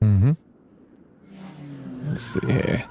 Mm-hmm. Let's see here.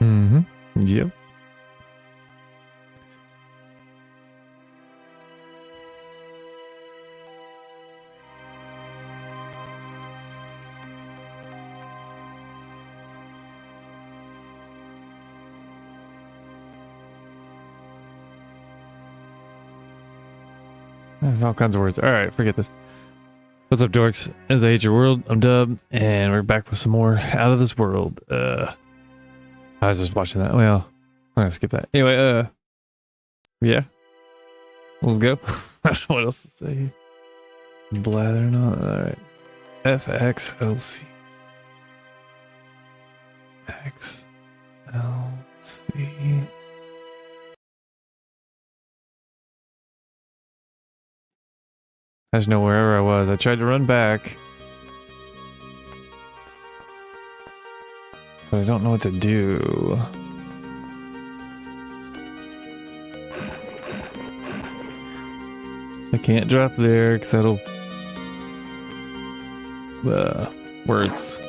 Mm-hmm. Yep. There's all kinds of words. All right, forget this. What's up, dorks? As I hate your world, I'm Dub, and we're back with some more Out of This World. I was just watching that. Well, I'm gonna skip that. Anyway, yeah. Let's go. I don't know what else to say. Blathering on. Alright. FXLC. XLC. I just know wherever I was. I tried to run back, but I don't know what to do. I can't drop there because that'll... words.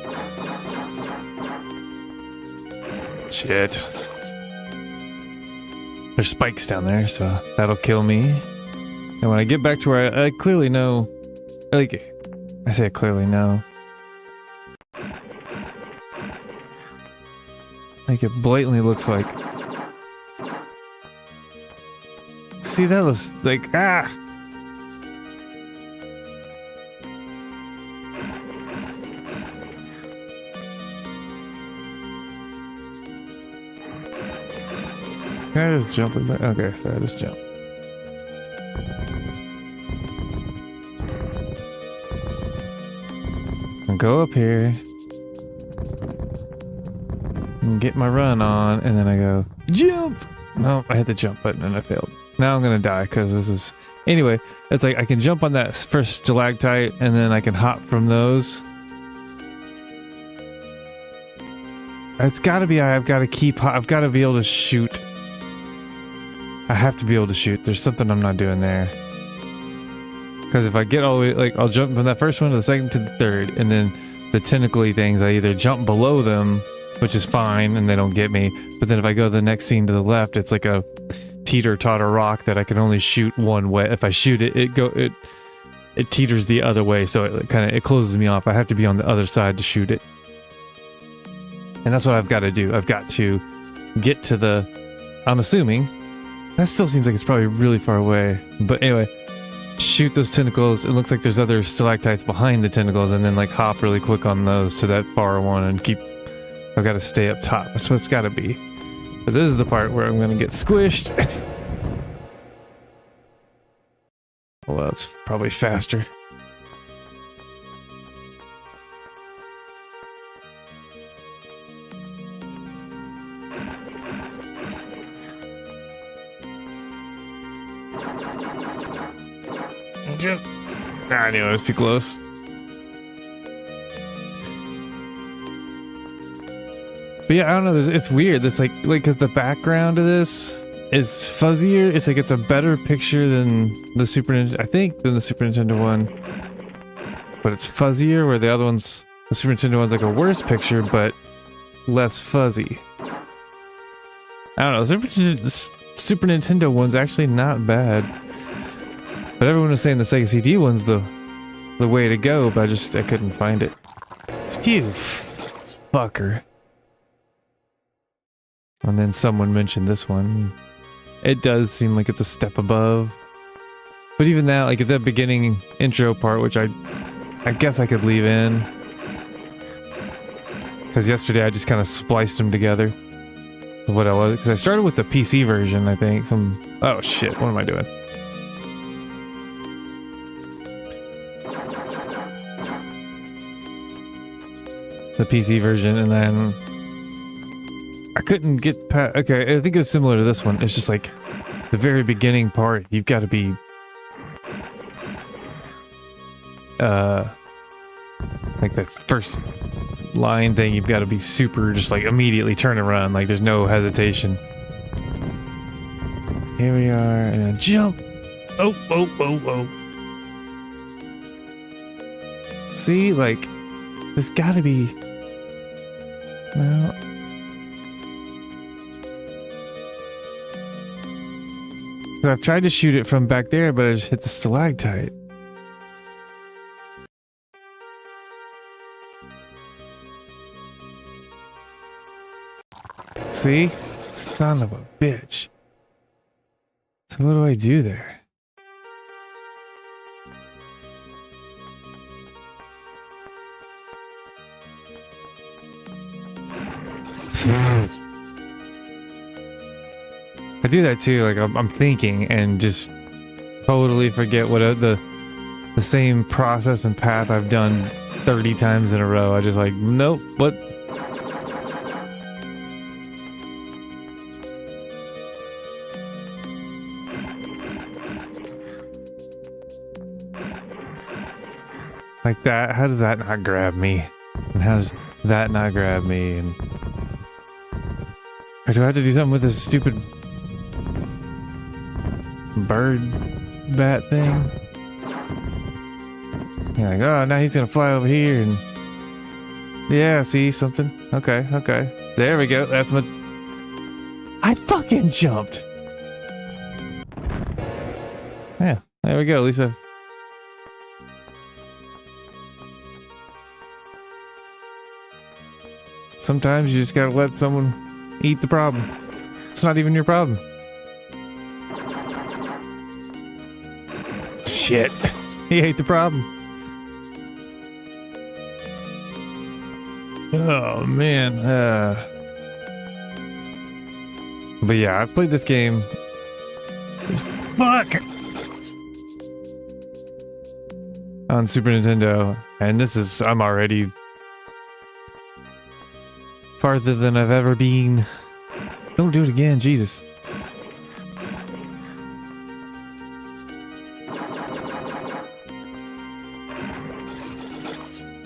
Shit. There's spikes down there, so that'll kill me. And when I get back to where I clearly know... Like, I say I clearly know. Like, it blatantly looks like... See, that was like... Ah! Can I just jump in there? Okay, so I just jump. I'll go up here. And get my run on, and then I go, jump! No, I hit the jump button and I failed. Now I'm gonna die, because this is... Anyway, it's like I can jump on that first stalactite, and then I can hop from those. It's gotta be, I've gotta I've gotta be able to shoot. I have to be able to shoot. There's something I'm not doing there. Because if I get all the way, like, I'll jump from that first one to the second to the third, and then the tentacly things, I either jump below them, which is fine, and they don't get me, but then if I go to the next scene to the left, it's like a teeter-totter rock that I can only shoot one way. If I shoot it, it teeters the other way, so it closes me off. I have to be on the other side to shoot it. And that's what I've got to do. I've got to get to the... I'm assuming... That still seems like it's probably really far away. But anyway, shoot those tentacles. It looks like there's other stalactites behind the tentacles, and then like hop really quick on those to that far one and keep... I've got to stay up top. That's what it's got to be. But this is the part where I'm going to get squished. Well, it's probably faster. I knew I was too close. But yeah, I don't know. It's weird. It's like because the background of this is fuzzier. It's like it's a better picture than the Super Nintendo. I think than the Super Nintendo one, but it's fuzzier. Where the other one's, the Super Nintendo one's like a worse picture, but less fuzzy. I don't know. The Super Nintendo one's actually not bad. But everyone was saying the Sega CD one's the way to go, but I couldn't find it. Phew, fucker. And then someone mentioned this one. It does seem like it's a step above. But even that, like at that beginning intro part, which I guess I could leave in. Because yesterday I just kind of spliced them together. What I was, because I started with the PC version, I think. Oh shit, what am I doing? The PC version, and then I couldn't get past. Okay, I think it's similar to this one. It's just like the very beginning part. You've got to be like that first line thing. You've got to be super, just like immediately turn and run. Like there's no hesitation. Here we are, and then jump. Oh. See, like there's got to be. Well, I've tried to shoot it from back there, but I just hit the stalactite. See? Son of a bitch. So what do I do there? I do that too, like I'm thinking and just totally forget what the same process and path I've done 30 times in a row. I just like, nope, what? Like that, how does that not grab me? And how does that not grab me? And or do I have to do something with this stupid bird bat thing? Yeah, like, oh, now he's gonna fly over here and yeah, see something? Okay. There we go. That's my. I fucking jumped. Yeah, there we go. At least I've. Sometimes you just gotta let someone eat the problem. It's not even your problem. Shit. He ate the problem. Oh, man. But yeah, I've played this game. Fuck! On Super Nintendo. And this is... I'm already... farther than I've ever been. Don't do it again, Jesus.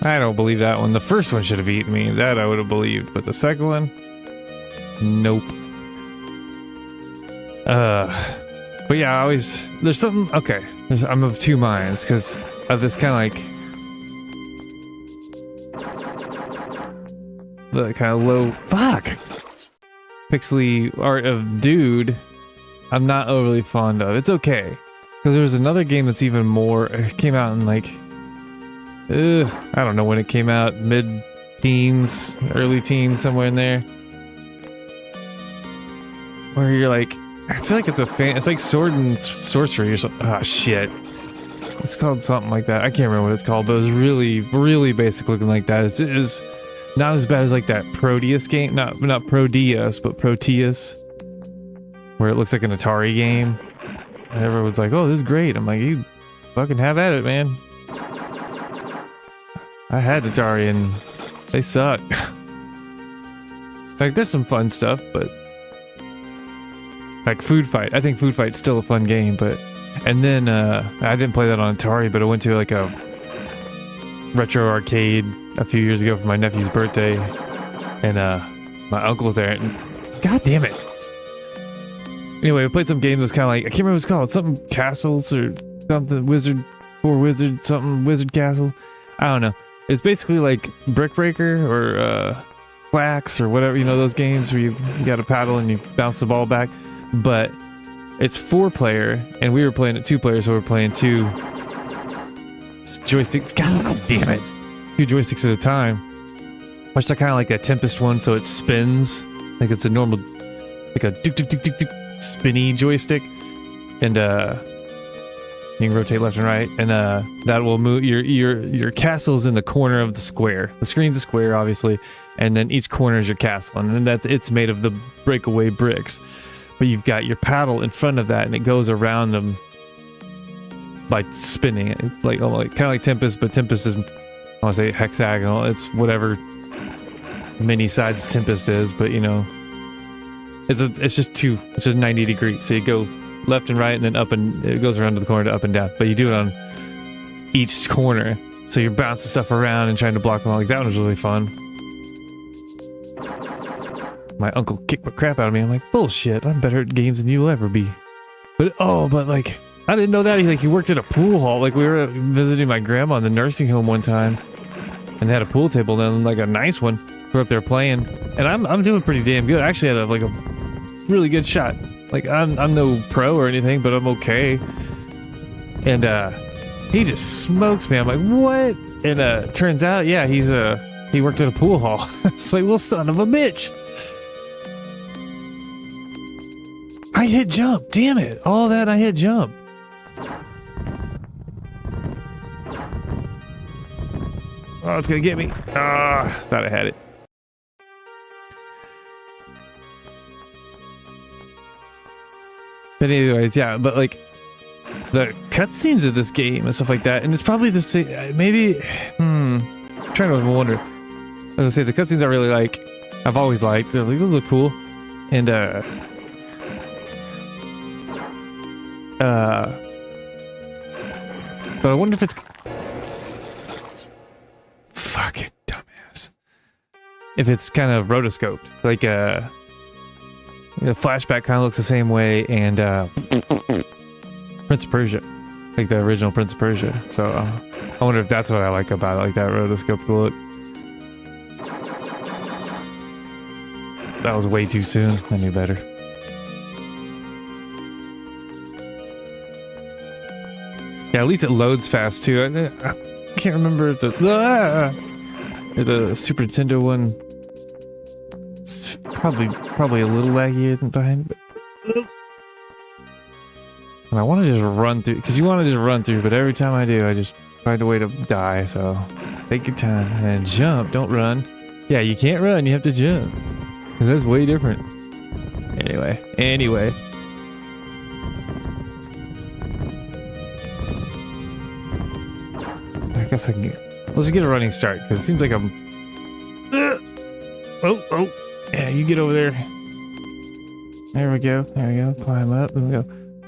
I don't believe that one. The first one should have eaten me. That I would have believed. But the second one? Nope. But yeah, I always... There's something... Okay. I'm of two minds because of this kind of like... The kind of low... Fuck! Pixely art of Dude, I'm not overly fond of. It's okay. Because there was another game that's even more... It came out in like... I don't know when it came out. Mid-teens, early teens, somewhere in there. Where you're like... I feel like it's a fan... It's like Sword and Sorcery or something. Ah, shit. It's called something like that. I can't remember what it's called, but it was really, really basic looking like that. It was not as bad as like that Proteus game. Not Proteus, but Proteus. Where it looks like an Atari game. And everyone's like, oh, this is great. I'm like, you fucking have at it, man. I had Atari and they suck. Like, there's some fun stuff, but... Like Food Fight. I think Food Fight's still a fun game, but... And then, I didn't play that on Atari, but I went to like a retro arcade a few years ago for my nephew's birthday. And, my uncle's there, and... God damn it! Anyway, we played some game that was kind of like... I can't remember what it's called. Something Castles or something. Wizard Castle. I don't know. It's basically like Brick Breaker or, Clax or whatever, you know, those games where you got a paddle and you bounce the ball back. But it's 4-player, and we were playing it 2-player, so we're playing 2 joysticks. God damn it! 2 joysticks at a time. Which is kind of like a Tempest one, so it spins like it's a normal, like a spinny joystick, and you can rotate left and right, and that will move your castle's in the corner of the square. The screen's a square, obviously, and then each corner is your castle, and then it's made of the breakaway bricks. But you've got your paddle in front of that, and it goes around them by spinning it, like kind of like Tempest, but Tempest is, I want to say hexagonal. It's whatever many sides Tempest is, but you know, it's just 90 degrees. So you go left and right, and then up, and it goes around to the corner to up and down. But you do it on each corner, so you're bouncing stuff around and trying to block them all. Like that one was really fun. My uncle kicked the crap out of me. I'm like, bullshit, I'm better at games than you'll ever be. But like, I didn't know that. He worked at a pool hall. Like, we were visiting my grandma in the nursing home one time, and they had a pool table then, like a nice one. We're up there playing, and I'm doing pretty damn good. I actually had a really good shot. Like, I'm no pro or anything, but I'm okay. And he just smokes me. I'm like, what? And turns out, yeah, he worked at a pool hall. It's like, well, son of a bitch. I hit jump, damn it. All that I hit jump. Oh, it's gonna get me. Thought I had it. But anyways, yeah, but like the cutscenes of this game and stuff like that, and it's probably the same, maybe, I'm trying to wonder. As I say, the cutscenes I really like, I've always liked. They're like, those look cool. And but I wonder if it's... Fucking dumbass. If it's kind of rotoscoped. Like, the flashback kind of looks the same way, and, Prince of Persia. Like the original Prince of Persia. So, I wonder if that's what I like about it, like that rotoscoped look. That was way too soon. I knew better. Yeah, at least it loads fast too. I can't remember if the Super Nintendo one. It's probably a little laggy behind. And I want to just run through, because you want to just run through, but every time I do, I just find a way to die. So take your time and jump. Don't run. Yeah, you can't run. You have to jump. And that's way different. Anyway. I guess I can let's just get a running start, because it seems like I'm... Oh. Yeah, you get over there. There we go. Climb up, and we go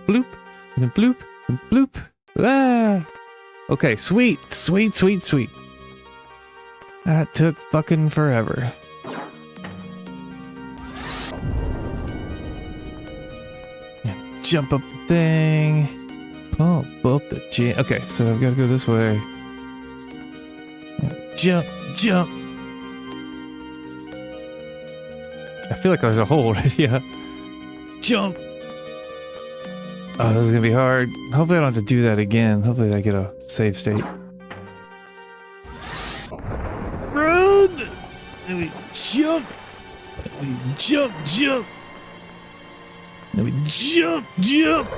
bloop, and then bloop, and bloop. Ah! Okay, sweet. That took fucking forever. Yeah, jump up the thing. Oh, up the jam. Okay, so I've got to go this way. Yeah, jump, jump. I feel like there's a hole right here. Jump. Oh, this is gonna be hard. Hopefully I don't have to do that again. Hopefully I get a save state. Run! Then we jump. Then we jump, jump. Then we jump, jump.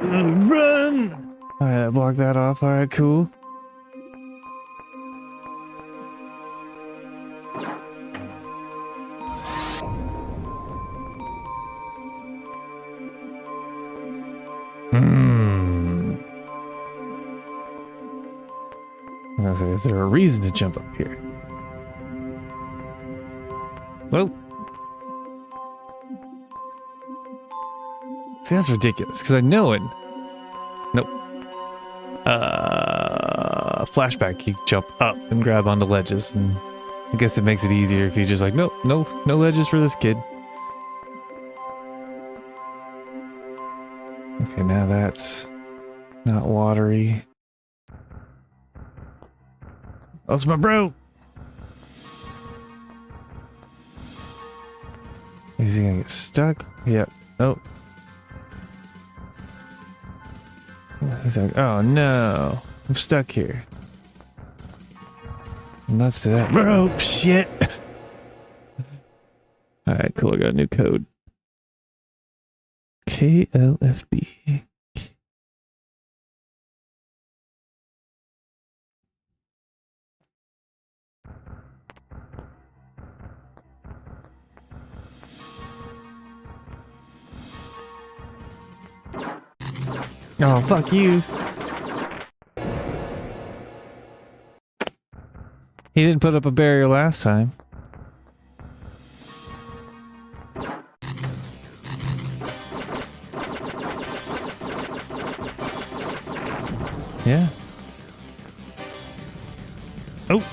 Then we run. Alright, I blocked that off. Alright, cool. I was like, is there a reason to jump up here? Well, see, that's ridiculous because I know it. Nope. Flashback, you jump up and grab onto ledges, and I guess it makes it easier if you just like, nope, no ledges for this kid. Okay, now that's not watery. That's my bro. Is he gonna get stuck? Yep. Nope. He's like, oh no, I'm stuck here. Nuts to that, bro. Shit. All right, cool. I got a new code. KLFB. Oh, fuck you. He didn't put up a barrier last time. Yeah. Oh.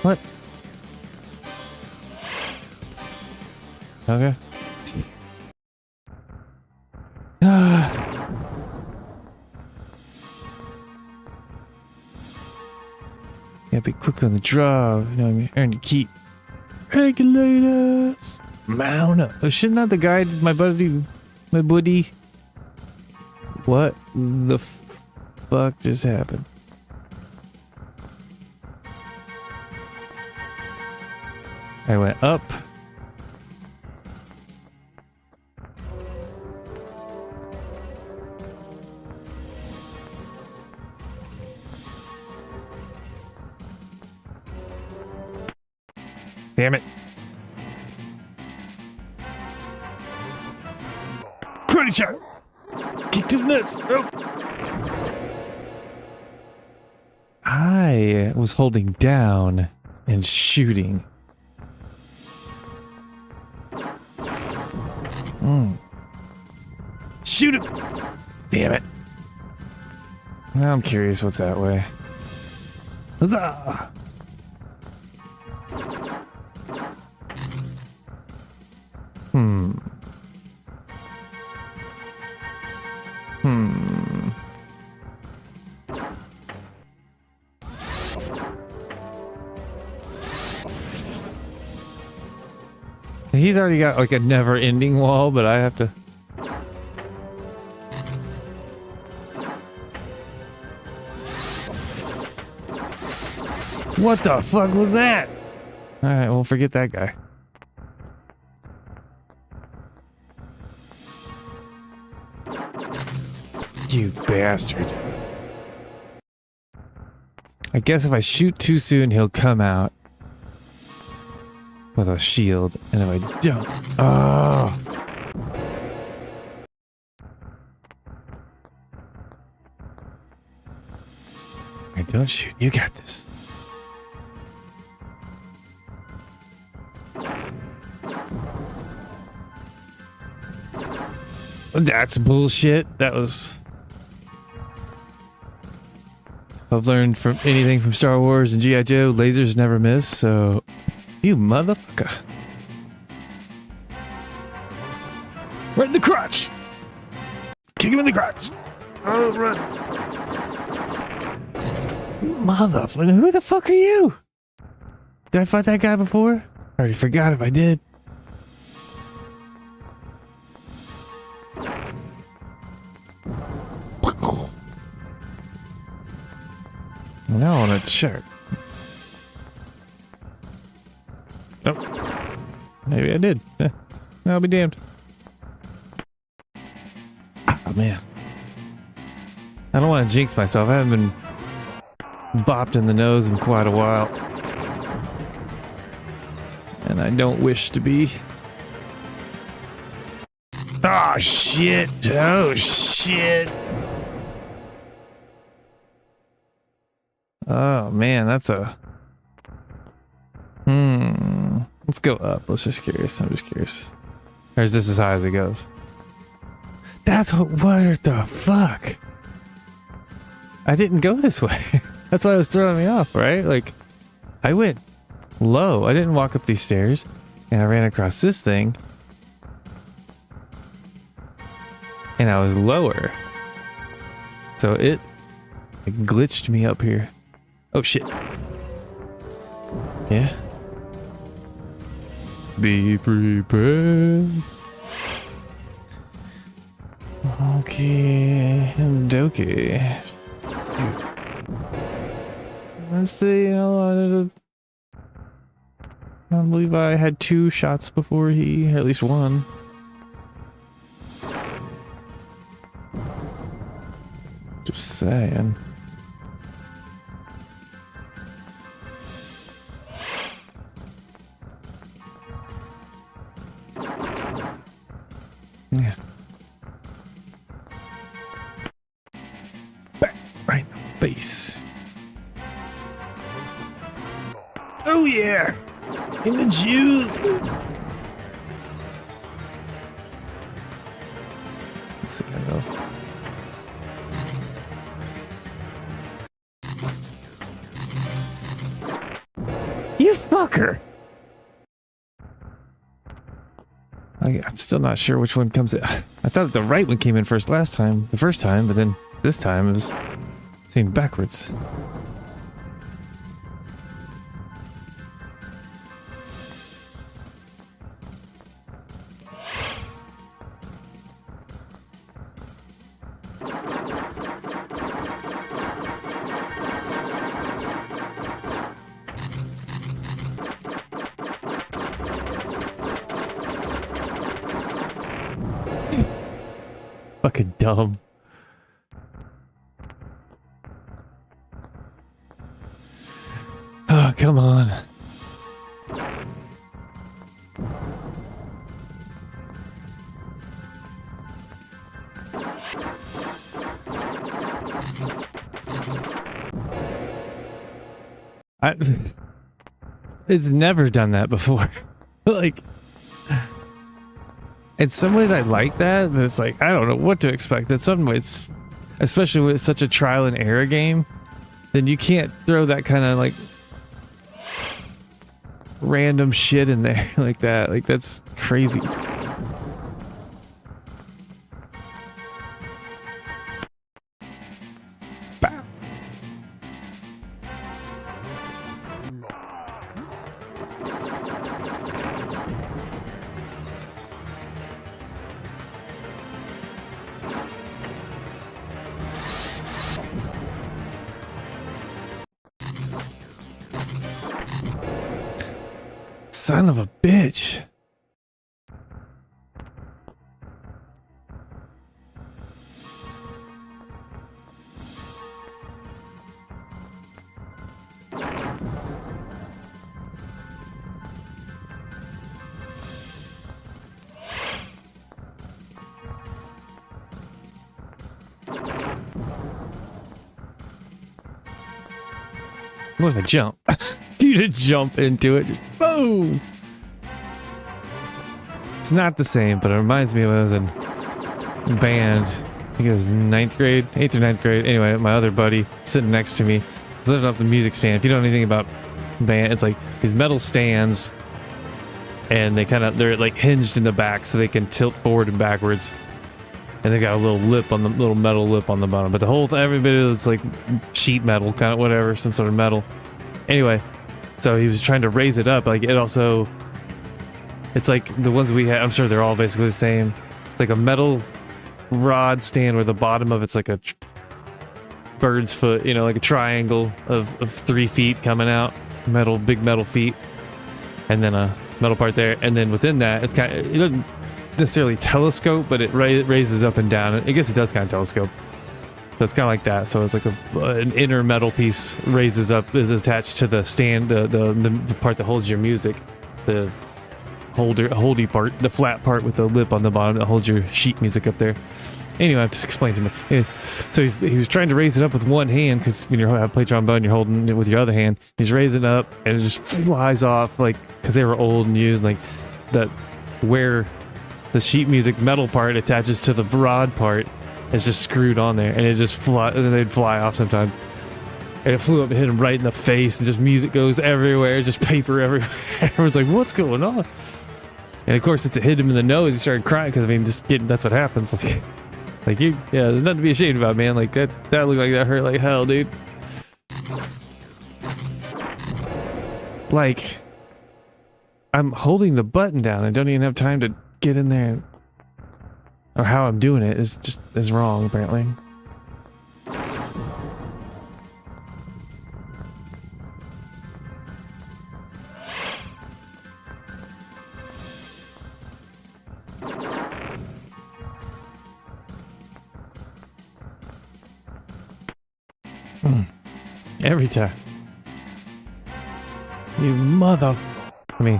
What? Okay. Gotta be quick on the draw, you know what I mean? Earn your keep. Regulators! Mount up. Oh, shouldn't that the guy, my buddy? What the fuck just happened? I went up. Damn it. Credit shot! Kick to the nuts! Oh. I was holding down and shooting. Shoot him! Damn it. Now I'm curious what's that way. Huzzah! He's already got like a never-ending wall, but I have to... What the fuck was that? Alright, well, forget that guy. You bastard. I guess if I shoot too soon, he'll come out with a shield, and if I don't... Oh! Alright, don't shoot. You got this. That's bullshit. That was... If I've learned from anything from Star Wars and G.I. Joe, lasers never miss, so... You motherfucker. Right in the crotch! Kick him in the crotch! Oh, run! Motherfucker, who the fuck are you? Did I fight that guy before? I already forgot if I did. Now I want to check. Oh, maybe I did. I'll be damned. Oh man, I don't want to jinx myself. I haven't been bopped in the nose in quite a while, and I don't wish to be. Oh shit! Oh shit! Oh man, that's a... Let's go up. Let's just curious. I'm just curious. Or is this as high as it goes? That's what the fuck? I didn't go this way. That's why it was throwing me off, right? Like, I went low. I didn't walk up these stairs. And I ran across this thing. And I was lower. So it glitched me up here. Oh shit. Yeah. Be prepared. Okay. Dokie. Let's see how long I believe I had 2 shots before he, or at least 1. Just saying. Yeah. Back right in the face. Oh yeah! In the juice! Let's see how I go. You fucker! I'm still not sure which one comes in. I thought the right one came in first the first time, but then this time it seemed backwards. Fucking dumb. Oh, come on. It's never done that before. Like, in some ways I like that, but it's like, I don't know what to expect. In some ways, especially with such a trial and error game, then you can't throw that kind of like random shit in there like that. Like, that's crazy. Bow. Son of a bitch. What if I jump? You just jump into it. Just boom! It's not the same, but it reminds me of when I was in band. I think it was 9th grade, 8th or 9th grade. Anyway, my other buddy sitting next to me was lifting up the music stand. If you don't know anything about band, it's like these metal stands, and they're like hinged in the back so they can tilt forward and backwards. And they got a little lip on the little metal lip on the bottom. But the whole every bit is like sheet metal, kind of whatever, some sort of metal. Anyway, so he was trying to raise it up. Like it also, it's like the ones we had. I'm sure they're all basically the same. It's like a metal rod stand where the bottom of it's like a bird's foot, you know, like a triangle of 3 feet coming out, big metal feet, and then a metal part there. And then within that, it's kind of, it doesn't necessarily telescope, but it raises up and down. I guess it does kind of telescope. So it's kind of like that. So it's like an inner metal piece raises up, is attached to the stand, the part that holds your music, the holdy part, the flat part with the lip on the bottom that holds your sheet music up there. Anyway, I have to explain to me. Anyways, so he was trying to raise it up with one hand, because when you play trombone, you're holding it with your other hand. He's raising it up, and it just flies off, like, because they were old and used, like, that where the sheet music metal part attaches to the broad part is just screwed on there, and it just fly, and then they'd fly off sometimes. And it flew up and hit him right in the face, and just music goes everywhere, just paper everywhere. Everyone's like, what's going on? And of course, it hit him in the nose. He started crying, because I mean, that's what happens. Like you, yeah, there's nothing to be ashamed about, man. Like that looked like that hurt like hell, dude. Like, I'm holding the button down. I don't even have time to get in there. Or how I'm doing it is wrong, apparently. Every time. You mother... I mean...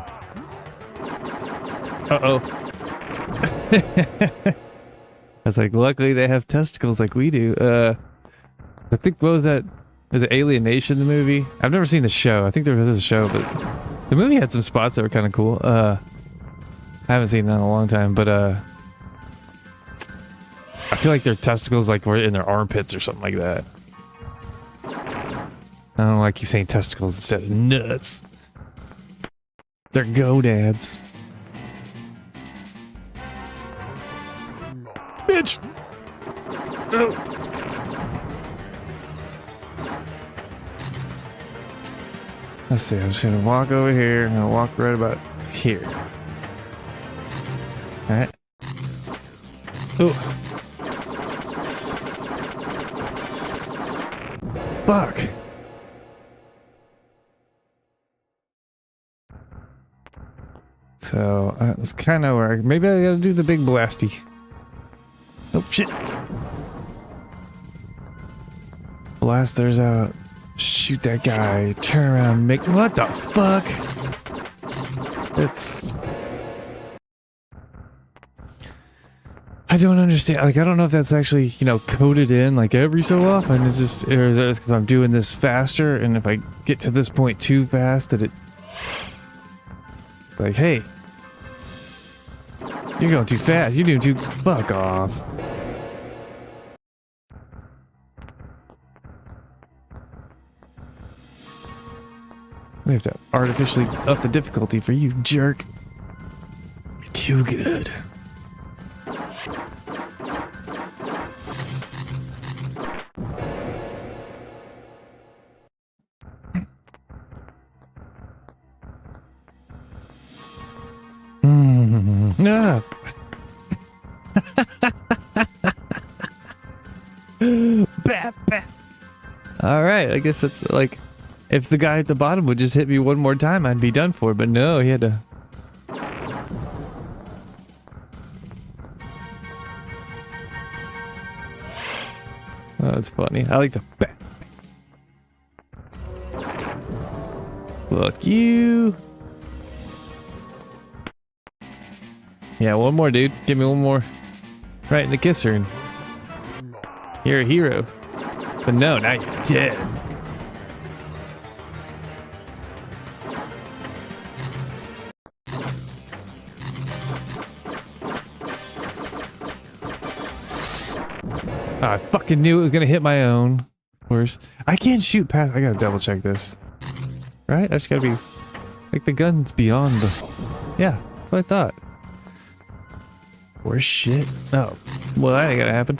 Uh-oh. I was like, luckily they have testicles like we do. I think, what was that? Is it Alienation, the movie? I've never seen the show. I think there was a show, but... The movie had some spots that were kind of cool. I haven't seen that in a long time, but, I feel like their testicles, like, were in their armpits or something like that. I don't know, I keep saying testicles instead of nuts. They're gonads. Bitch! Oh. Let's see, I'm just gonna walk over here. I'm gonna walk right about here. Alright. Oh. Fuck. So, that's kind of where maybe I gotta do the big blasty. Oh, shit. Blasters out. Shoot that guy. Turn around, make... What the fuck? It's... I don't understand. Like, I don't know if that's actually, you know, coded in, like, every so often. It's just... Or is it because I'm doing this faster, and if I get to this point too fast, that it... Like, hey... You're going too fast. You're doing too... Fuck off. We have to artificially up the difficulty for you, jerk. You're too good. No. All right, I guess that's like, if the guy at the bottom would just hit me one more time, I'd be done for. But no, he had to. Oh, that's funny. I like the bat. Fuck you. Yeah, one more, dude. Give me one more. Right in the kisser. And you're a hero. But no, now you're dead. Oh, I fucking knew it was gonna hit my own. Of course. I can't shoot past. I gotta double check this. Right? I just gotta be. Like the gun's beyond the. Yeah, that's what I thought. Worse shit. Oh. Well, that ain't gonna happen.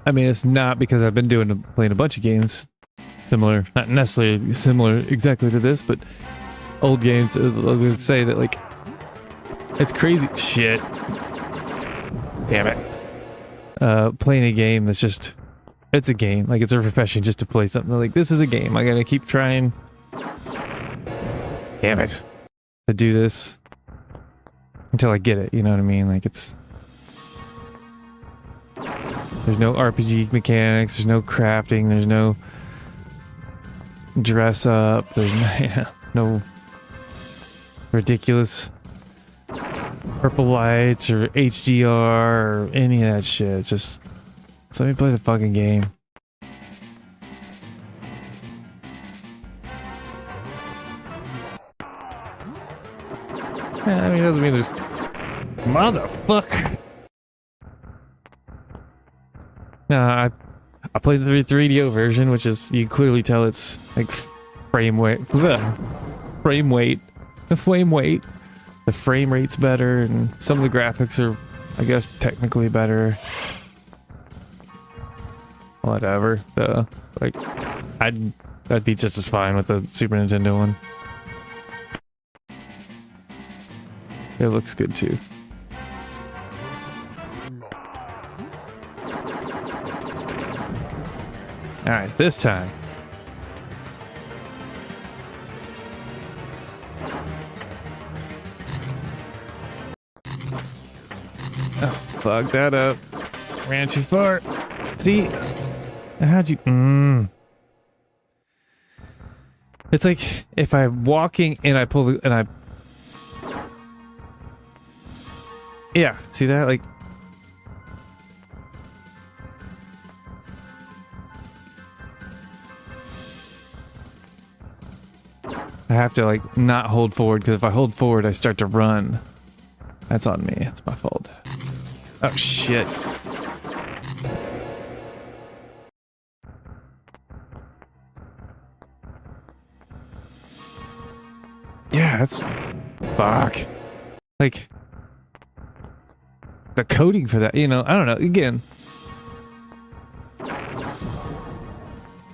I mean, it's not because I've been playing a bunch of games similar, not necessarily similar exactly to this, but old games. I was gonna say that like it's crazy shit. Damn it. Playing a game that's just it's a game. Like it's refreshing just to play something like this is a game. I gotta keep trying. Damn it. To do this until I get it. You know what I mean? Like it's. There's no RPG mechanics, there's no crafting, there's no dress up, there's no ridiculous purple lights or HDR or any of that shit. Just let me play the fucking game. Yeah, I mean, it doesn't mean there's... Motherfucker! No, I played the 3DO version, which is, you can clearly tell it's like frame rate's better, and some of the graphics are, I guess, technically better. Whatever. Like, I'd be just as fine with the Super Nintendo one. It looks good too. Alright, this time. Oh, fuck that up. Ran too far. See? How'd you... It's like, if I'm walking and I pull the... and I... Yeah, see that? Like... I have to like not hold forward because if I hold forward I start to run. That's on me. It's my fault. Oh shit. Yeah, that's fuck. Like the coding for that, you know, I don't know. Again,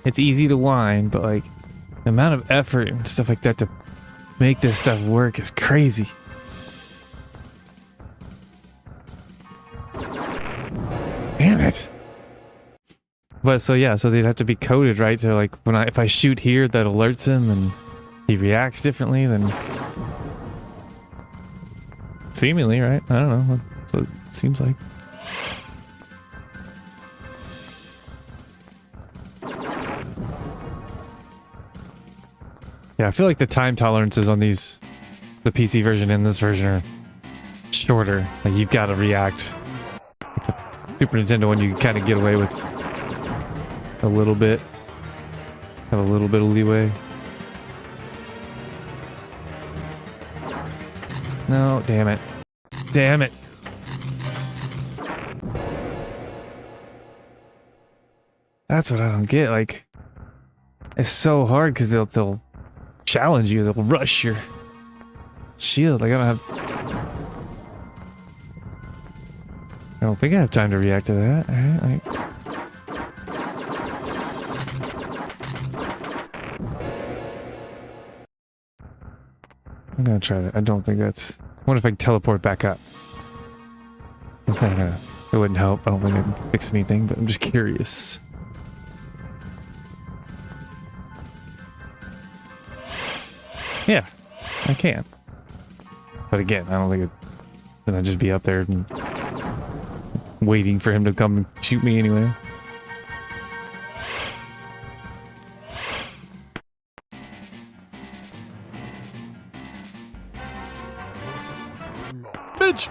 it's easy to whine, but like the amount of effort and stuff like that to make this stuff work is crazy. Damn it. But so yeah, so they'd have to be coded, right? So like when if I shoot here, that alerts him and he reacts differently than seemingly, right? I don't know. That's what it seems like. Yeah, I feel like the time tolerances on these, the PC version and this version are shorter. Like you've got to react. Like the Super Nintendo one, you can kind of get away with a little bit. Have a little bit of leeway. No, damn it. Damn it. That's what I don't get. Like, it's so hard because they'll challenge you, they'll rush your shield. Like I don't think I have time to react to that. Alright, like I'm gonna try that. I don't think that's... What if I can teleport back up? It's not gonna... It wouldn't help. I don't think it'd fix anything, but I'm just curious. Yeah, I can. But again, I don't think it... Then I'd just be up there and waiting for him to come and shoot me anyway. Bitch!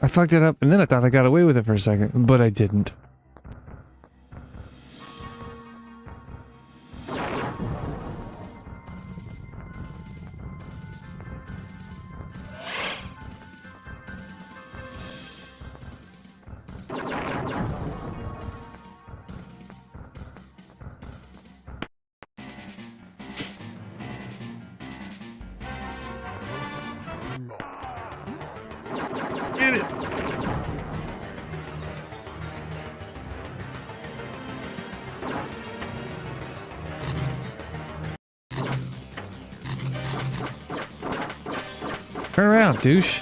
I fucked it up, and then I thought I got away with it for a second, but I didn't. Get it! Turn around, douche.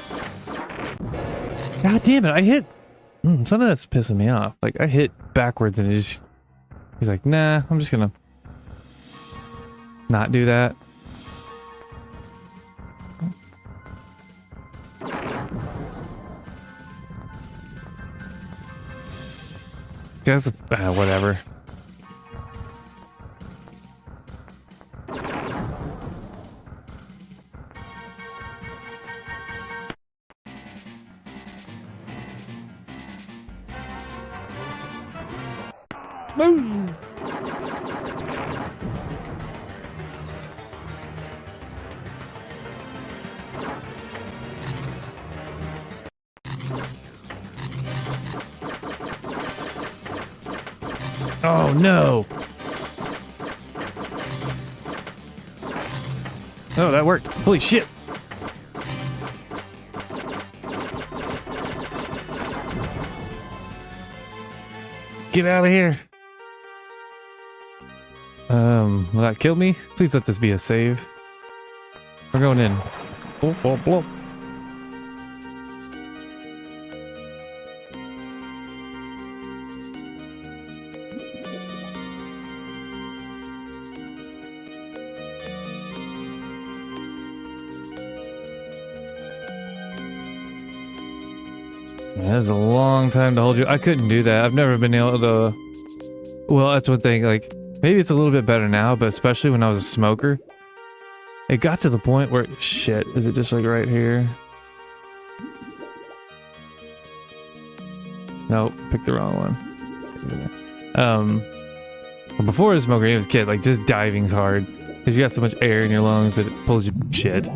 God damn it, I hit... something that's pissing me off. Like, I hit backwards and it just... He's like, nah, I'm just gonna... not do that. Guess, whatever. Boom! Oh no! Oh, that worked. Holy shit! Get out of here! Will that kill me? Please let this be a save. We're going in. Blop, blop, blop. That's a long time to hold you. I couldn't do that. I've never been able to... Well, that's one thing, like, maybe it's a little bit better now, but especially when I was a smoker, it got to the point where... Shit, is it just like right here? Nope, picked the wrong one. Well, before I was a smoker, I was a kid, like, just diving's hard. Because you got so much air in your lungs that it pulls you shit.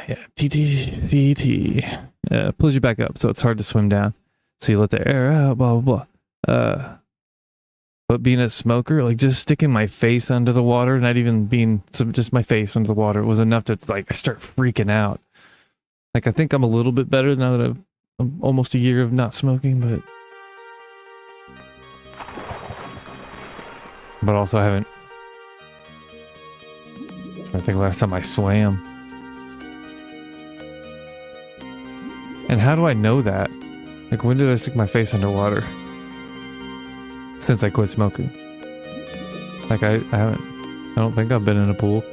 Yeah, TTCT. Pulls you back up, so it's hard to swim down. So you let the air out, blah, blah, blah. But being a smoker, like, just sticking my face under the water, not even being, just my face under the water was enough to, like, I start freaking out. Like, I think I'm a little bit better now that I'm almost a year of not smoking, but also I haven't... I think last time I swam. And how do I know that? Like, when did I stick my face underwater? Since I quit smoking. Like, I don't think I've been in a pool.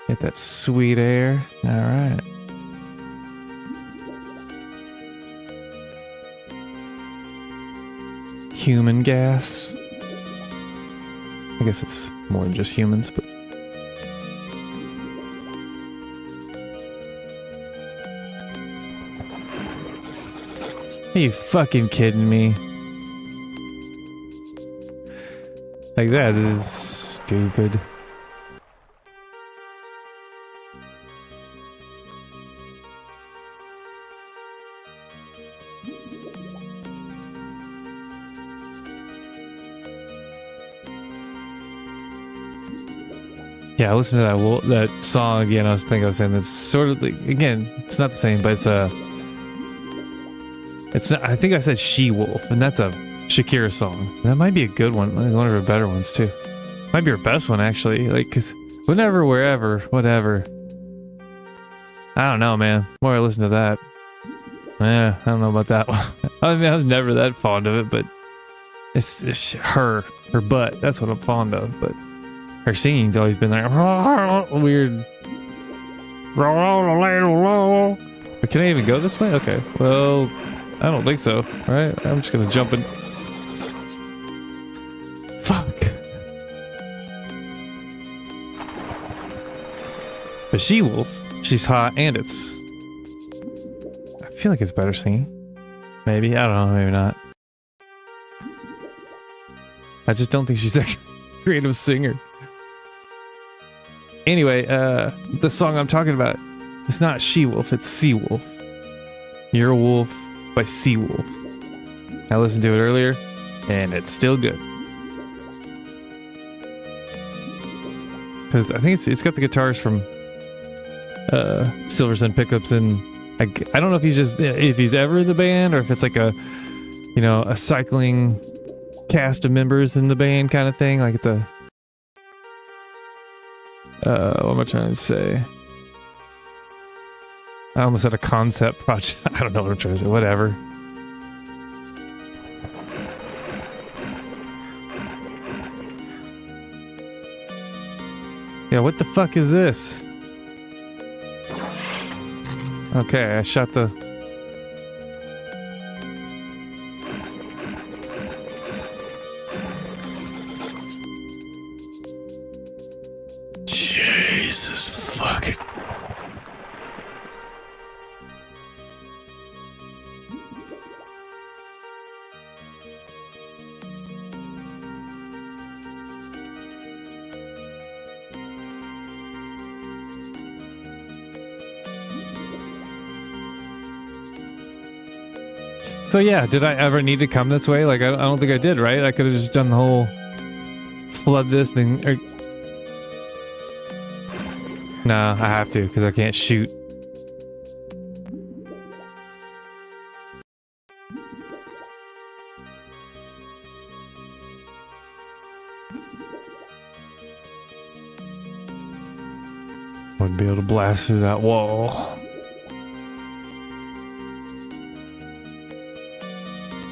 Get that sweet air. All right. Human gas. I guess it's more than just humans, but... Are you fucking kidding me? Like, that is stupid. Yeah, I listened to that song again. I was saying that's sort of like, again, it's not the same, but it's not. I think I said She Wolf, and that's a Shakira song. That might be a good one. One of her better ones too. Might be her best one actually. Like, cause whenever, wherever, whatever. I don't know, man. The more I listen to that, I don't know about that one. I mean, I was never that fond of it, but it's her butt. That's what I'm fond of, but. Her singing's always been like weird. But can I even go this way? Okay. Well, I don't think so. All right. I'm just gonna jump in. Fuck. The she-wolf. She's hot and it's... I feel like it's better singing. Maybe. I don't know. Maybe not. I just don't think she's a creative singer. Anyway, the song I'm talking about, it's not She-Wolf, it's Sea-Wolf. You're a Wolf by Sea-Wolf. I listened to it earlier, and it's still good. Because I think it's got the guitars from Silver Sun Pickups, and I don't know if he's ever in the band, or if it's like a, you know, a cycling cast of members in the band kind of thing. Like it's a what am I trying to say? I almost had a concept project. I don't know what I'm trying to say. Whatever. Yeah, what the fuck is this? Okay, I shot the... Jesus fucking... So yeah, did I ever need to come this way? Like, I don't think I did, right? I could have just done the whole flood this thing. Or... No, I have to, because I can't shoot. I wouldn't be able to blast through that wall.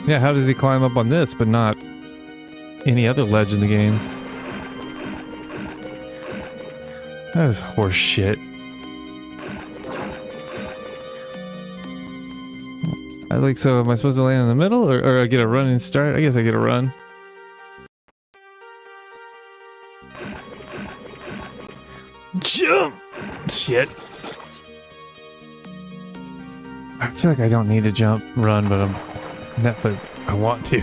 Yeah, how does he climb up on this, but not any other ledge in the game? That is horse shit. So am I supposed to land in the middle, or I get a running start? I guess I get a run. Jump! Shit. I feel like I don't need to jump, run, but I want to.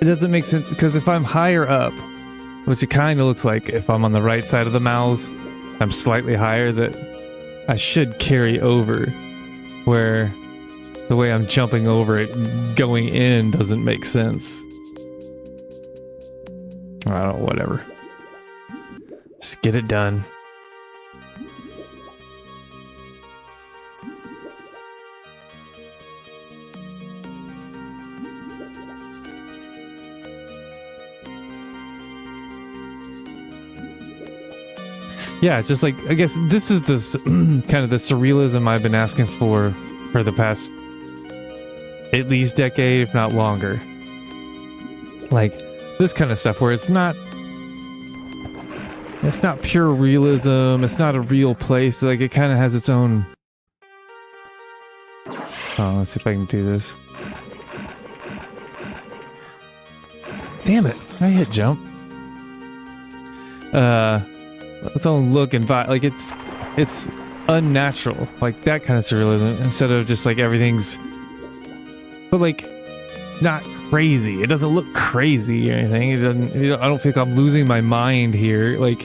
It doesn't make sense, because if I'm higher up, which it kind of looks like if I'm on the right side of the mouths, I'm slightly higher, that I should carry over, where the way I'm jumping over it going in doesn't make sense. I don't know, whatever. Just get it done. Yeah, just like, I guess this is the kind of the surrealism I've been asking for the past at least decade, if not longer. Like, this kind of stuff where it's not pure realism, it's not a real place, like it kind of has its own... Oh, let's see if I can do this. Damn it, I hit jump. Its own look and vibe, like it's unnatural, like that kind of surrealism, instead of just like everything's, but like not crazy. It doesn't look crazy or anything. It doesn't. I don't feel like I'm losing my mind here. Like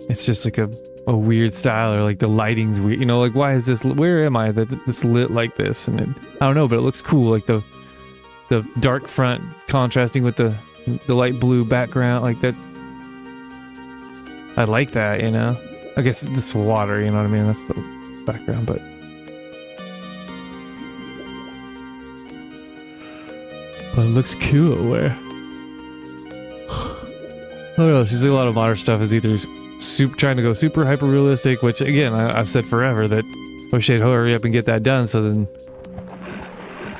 it's just like a weird style, or like the lighting's weird. You know, like why is this? Where am I that this lit like this? And I don't know, but it looks cool. Like the dark front contrasting with the light blue background, like that. I like that, you know. I guess this water, you know what I mean? That's the background, but it looks cool. Where? I don't know. Seems like a lot of modern stuff is either trying to go super hyper realistic, which again I've said forever that I wish they'd hurry up and get that done, so then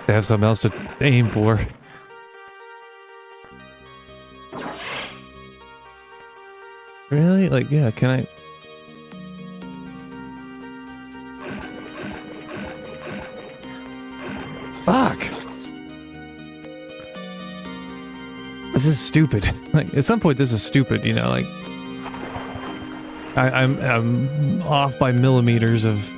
they have something else to aim for. Really? Like, yeah, can I? Fuck! This is stupid. Like, at some point, this is stupid, you know, like... I'm off by millimeters of...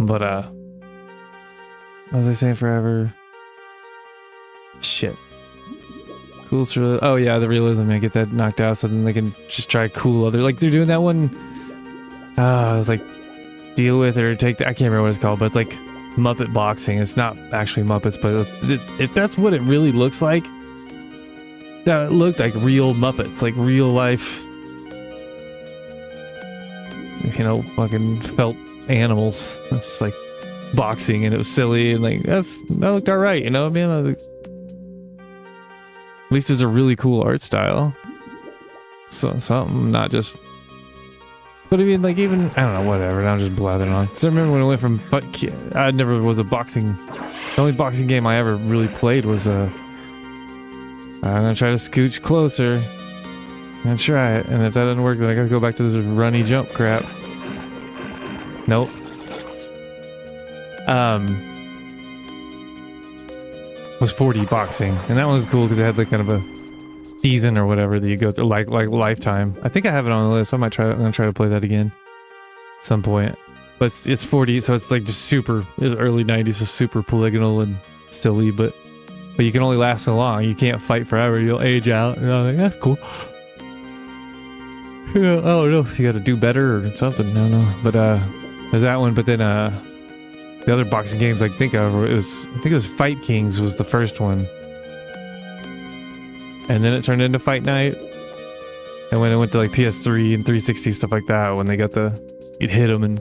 But, what was I saying forever? Shit. Cool, oh yeah, the realism, I get that knocked out so then they can just try cool other, like they're doing that one, it was like, deal with it or take the, I can't remember what it's called, but it's like Muppet boxing. It's not actually Muppets, but if that's what it really looks like, that looked like real Muppets, like real life, you know, fucking felt animals. It's like boxing and it was silly and like, that looked alright, you know what I mean? At least it's a really cool art style. So something, not just... But I mean, like even, I don't know, whatever, I'm just blathering on. Because I remember when I went from... I never was a boxing... The only boxing game I ever really played was I'm gonna try to scooch closer. I'm gonna try it, and if that doesn't work, then I gotta go back to this runny jump crap. Nope. Was 40 boxing, and that one was cool because it had like kind of a season or whatever that you go through, like lifetime. I think I have it on the list. I'm gonna try to play that again at some point. But it's 40, so it's like just super. It's early 90s, so super polygonal and silly, but you can only last so long. You can't fight forever. You'll age out. And I'm like, that's cool. Yeah, oh no, you got to do better or something. No. But there's that one. But then the other boxing games I think of, I think it was Fight Kings was the first one. And then it turned into Fight Night. And when it went to like PS3 and 360 stuff like that, when they got you'd hit them and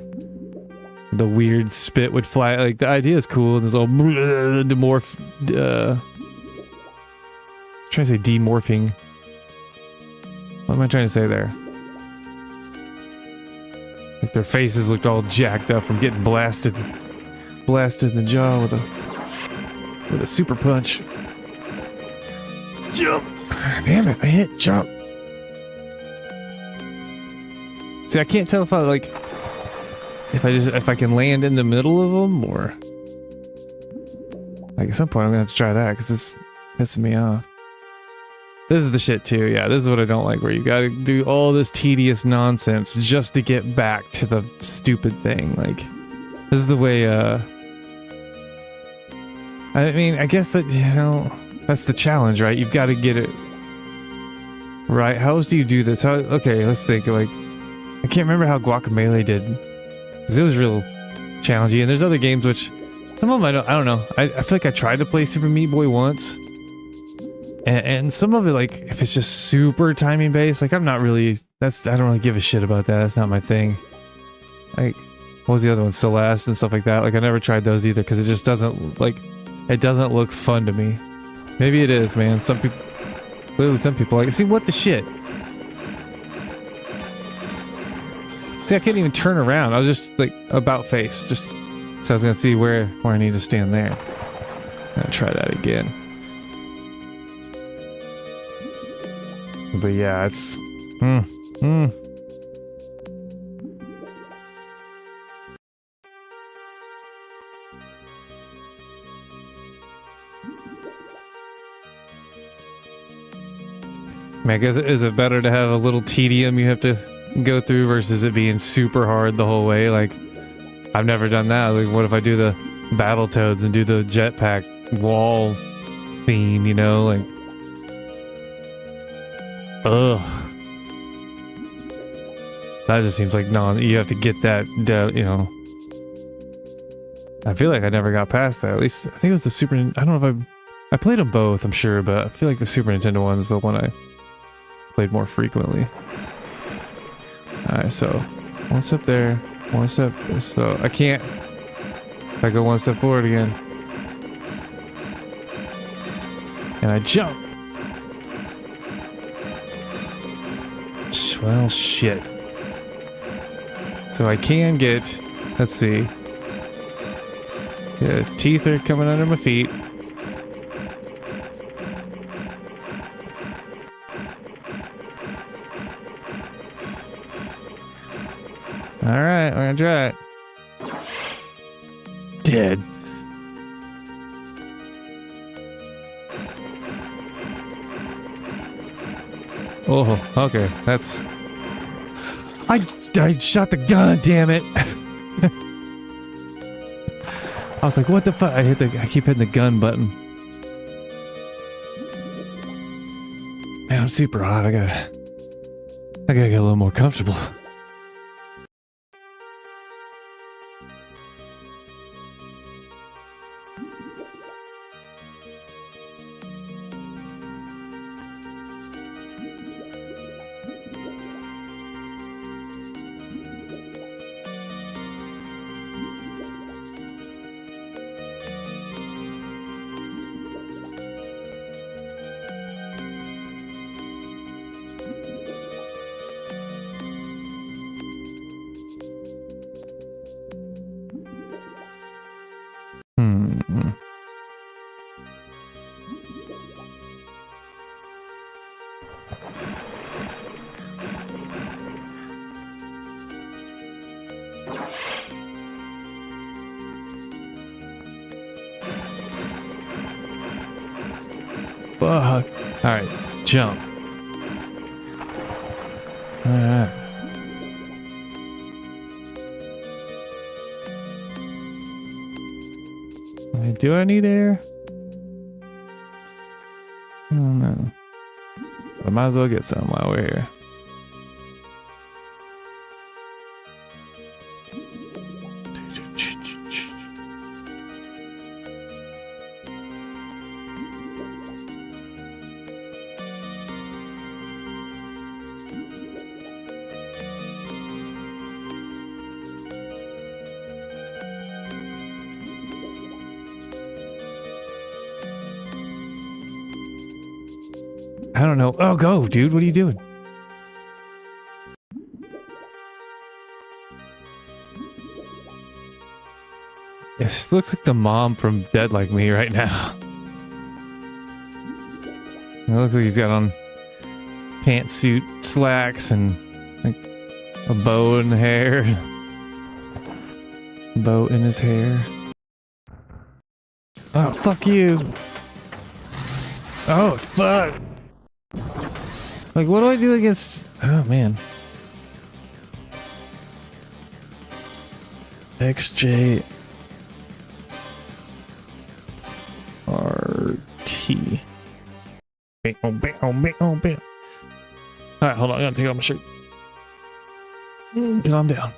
the weird spit would fly. Like the idea is cool and there's all demorph, trying to say demorphing. What am I trying to say there? Like their faces looked all jacked up from getting blasted in the jaw with a super punch. Jump! Damn it, I hit jump. See, I can't tell if I like if I can land in the middle of them or like at some point I'm gonna have to try that because it's pissing me off. This is the shit too, yeah, this is what I don't like, where you gotta do all this tedious nonsense just to get back to the stupid thing. Like, this is the way, I mean, I guess that, you know, that's the challenge, right? You've got to get it right. How else do you do this? Okay, let's think, like, I can't remember how Guacamelee did. Because it was real challenging, and there's other games which, some of them I don't know. I feel like I tried to play Super Meat Boy once, and some of it, like, if it's just super timing based, like, I'm not really, I don't really give a shit about that. That's not my thing. Like, what was the other one? Celeste and stuff like that. Like, I never tried those either, because it just doesn't, like, it doesn't look fun to me. Maybe it is, man. Some people, clearly some people like, see, what the shit? See, I couldn't even turn around. I was just, like, about face. Just, so I was gonna see where I need to stand there. I'm gonna try that again. But yeah, it's... I guess, is it better to have a little tedium you have to go through versus it being super hard the whole way? Like, I've never done that. Like, what if I do the Battletoads and do the jetpack wall theme, you know? Like, ugh. That just seems like, no, you have to get that, you know. I feel like I never got past that. At least, I think it was the Super... I don't know if I played them both, I'm sure, but I feel like the Super Nintendo one is the one I played more frequently. Alright, so one step there, one step, so I can't, if I go one step forward again, and I jump. Well, shit. So I can get, let's see, yeah, teeth are coming under my feet. Alright, we're gonna try it. Dead. Oh, okay. That's... I shot the gun, damn it! I was like, what the fuck? I keep hitting the gun button. Man, I'm super hot. I gotta get a little more comfortable. Fuck. Alright, jump. Alright. Do I need air? I don't know. But I might as well get some while we're here. I don't know. Oh, go, dude. What are you doing? This looks like the mom from Dead Like Me right now. It looks like he's got on pantsuit, slacks, and like a bow in the hair. Bow in his hair. Oh, fuck you. Oh, fuck. Like, what do I do against... Oh, man. XJ... RT. Alright, hold on. I gotta take off my shirt. Calm down.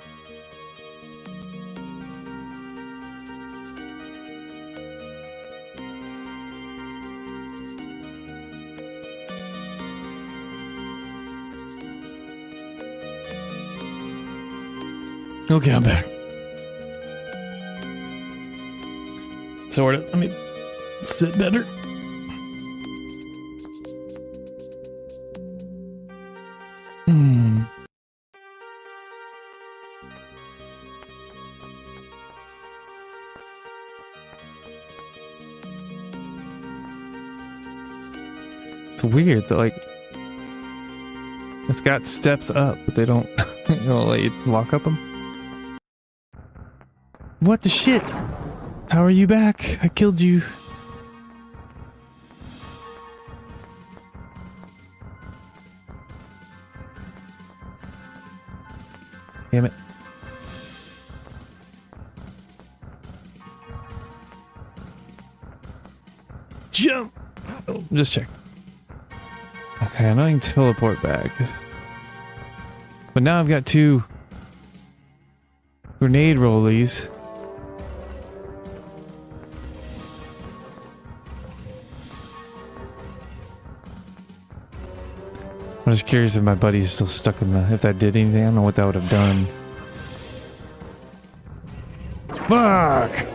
Okay, I'm back. Sort of. Let me sit better. It's weird that, like, it's got steps up, but they don't let you walk up them. What the shit? How are you back? I killed you. Damn it. Jump! Oh, just check. Okay, I know I can teleport back. But now I've got 2 grenade rollies. I'm just curious if my buddy's still stuck in the... If that did anything, I don't know what that would have done. Fuck!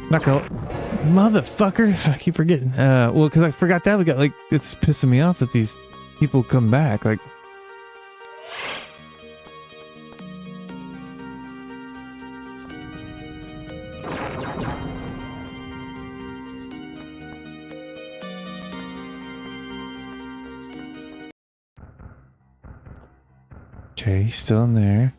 Not gonna... Motherfucker! I keep forgetting. Well, because I forgot that we got, like... It's pissing me off that these people come back, like... Okay, he's still in there.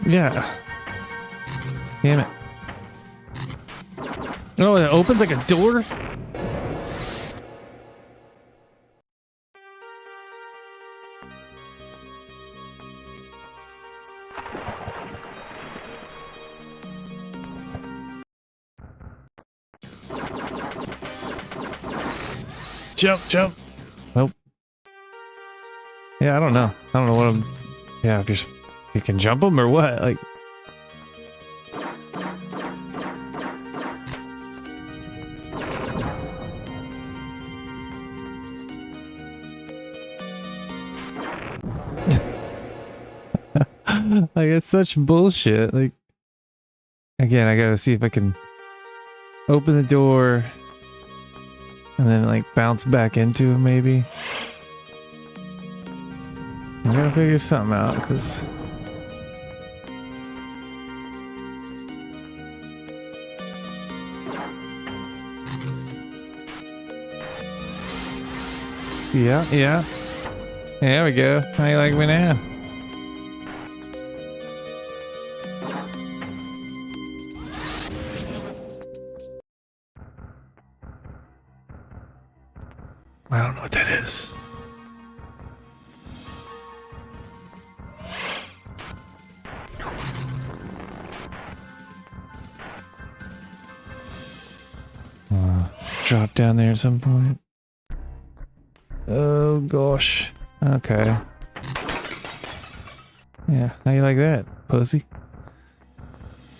Yeah. Damn it. Oh, it opens like a door? Jump, jump. Nope. Yeah, I don't know. I don't know what I'm... Yeah, if you can jump them or what? Like... Like, it's such bullshit. Like... Again, I gotta see if I can open the door and then, like, bounce back into it, maybe. I gotta figure something out, because... Yeah, yeah. There we go. How you like me now? I don't know what that is. Drop down there at some point. Oh gosh. Okay. Yeah, how you like that, pussy?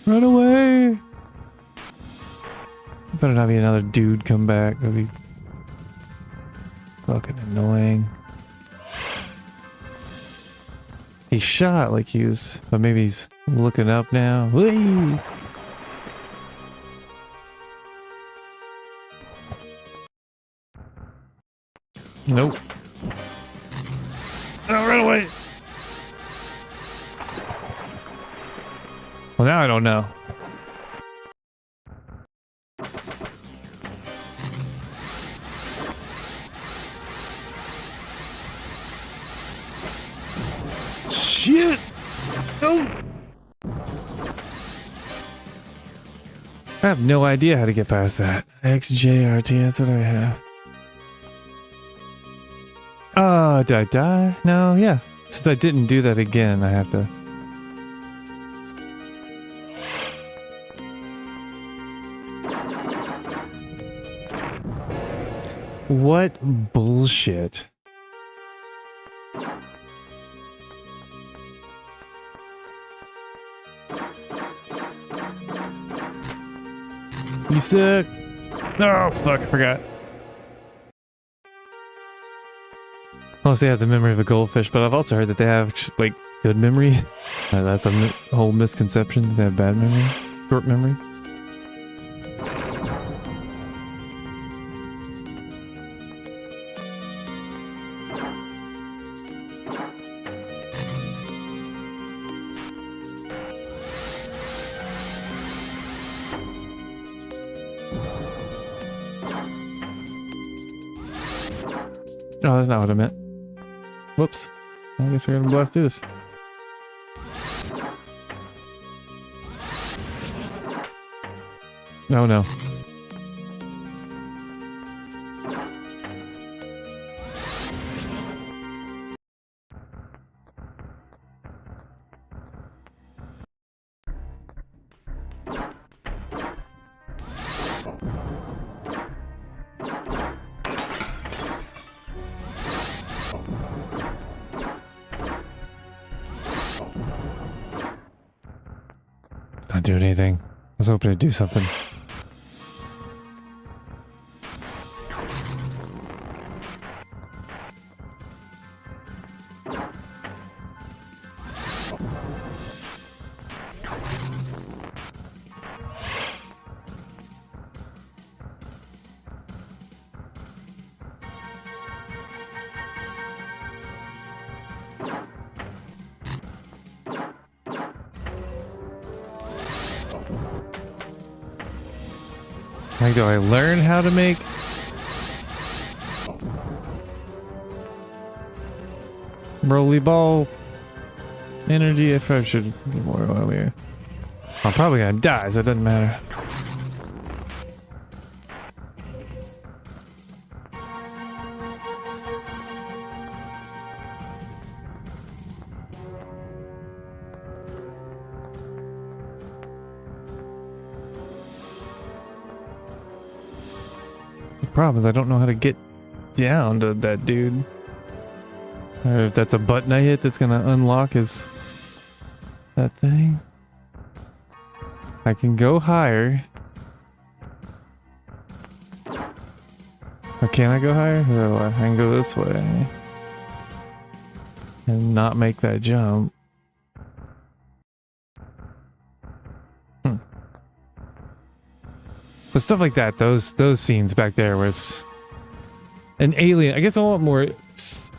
Run away! Better not be another dude come back. That'd be fucking annoying. He shot like he was, but maybe he's looking up now. Whee! Nope. No, run away! Well, now I don't know. Shit! No! I have no idea how to get past that. XJRT, that's what I have. Did I die? No, yeah. Since I didn't do that again, I have to... What bullshit. You suck. Oh, fuck, I forgot. Unless they have the memory of a goldfish, but I've also heard that they have, like, good memory. That's a whole misconception that they have bad memory. Short memory. Oh, that's not what I meant. Whoops. I guess we're gonna blast through this. Oh no. Not doing anything. I was hoping to do something. Like, do I learn how to make? Rolly ball energy? I probably should get more while we're here. I'm probably gonna die, so it doesn't matter. The problem is I don't know how to get down to that dude. Or if that's a button I hit that's gonna unlock his... that thing. I can go higher. Or can I go higher? Or I can go this way. And not make that jump. But stuff like that, those scenes back there where it's an alien. I guess I want more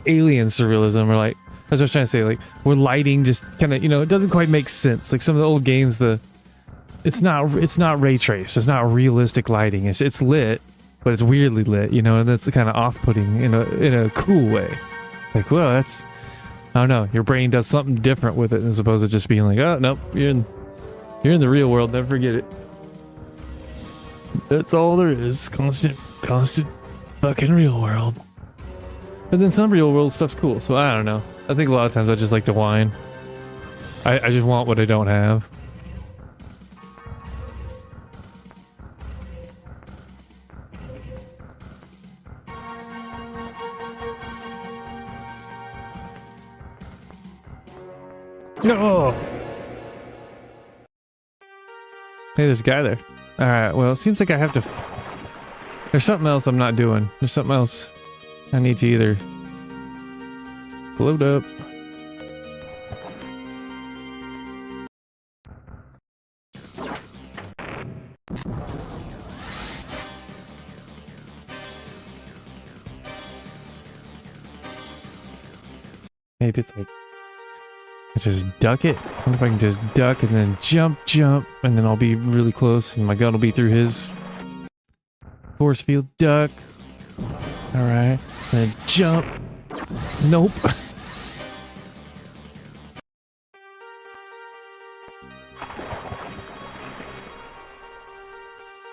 alien surrealism, or like, that's what I was trying to say, like, where lighting just kind of, you know, it doesn't quite make sense. Like some of the old games, it's not ray traced. It's not realistic lighting. It's lit, but it's weirdly lit, you know, and that's kind of off-putting in a cool way. It's like, well, that's, I don't know, your brain does something different with it as opposed to just being like, oh nope, you're in the real world, never forget it. That's all there is. Constant fucking real world. But then some real world stuff's cool, so I don't know. I think a lot of times I just like to whine. I just want what I don't have. No. Hey, there's a guy there. Alright, well, it seems like I have to... There's something else I'm not doing. There's something else I need to either float up. Maybe it's like... I just duck it. I wonder if I can just duck and then jump, and then I'll be really close and my gun will be through his force field. Duck. Alright. Then jump. Nope.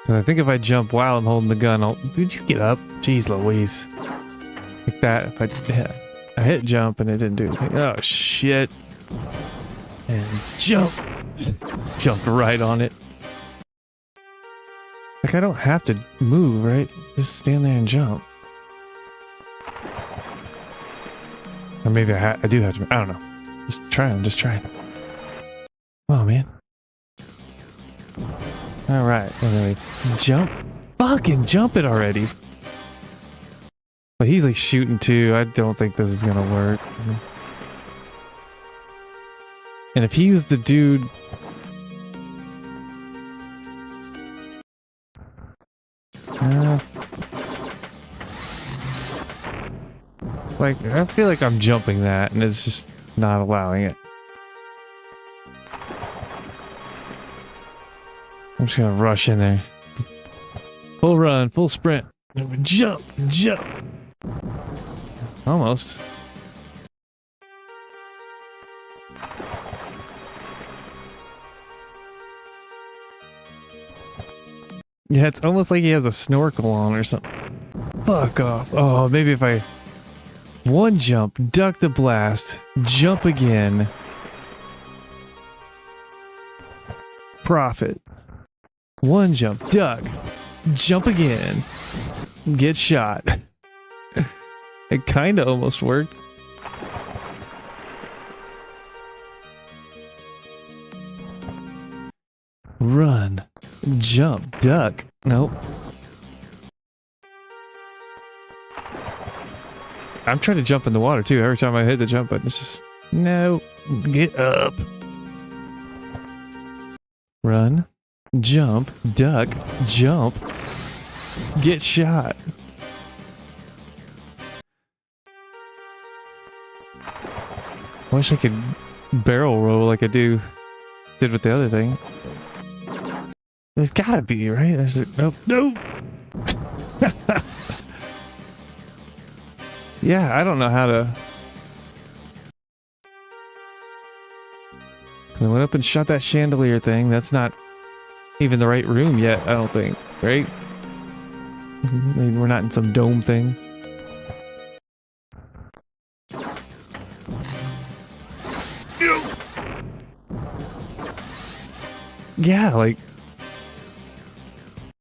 So I think if I jump while I'm holding the gun, Did you get up? Jeez Louise. Like that. If I hit jump and it didn't do anything. Oh shit. And jump. Jump right on it. Like I don't have to move, right? Just stand there and jump. Or maybe I do have to. I don't know. Just try. I'm just trying. Oh man. All right. Anyway, jump. Fucking jump it already. But he's like shooting too. I don't think this is gonna work. And if he was the dude... like, I feel like I'm jumping that and it's just not allowing it. I'm just gonna rush in there. Full run, full sprint. Jump, jump. Almost. Yeah, it's almost like he has a snorkel on or something. Fuck off. Oh, maybe if I... One jump, duck the blast, jump again. Profit. One jump, duck, jump again. Get shot. It kinda almost worked. Run. Jump. Duck. Nope. I'm trying to jump in the water too. Every time I hit the jump button, it's just... No. Get up. Run. Jump. Duck. Jump. Get shot. I wish I could barrel roll like I did with the other thing. There's gotta be, right? There's a, nope, nope. Yeah, I don't know how to. I went up and shot that chandelier thing. That's not even the right room yet, I don't think, right? We're not in some dome thing. Yeah, like...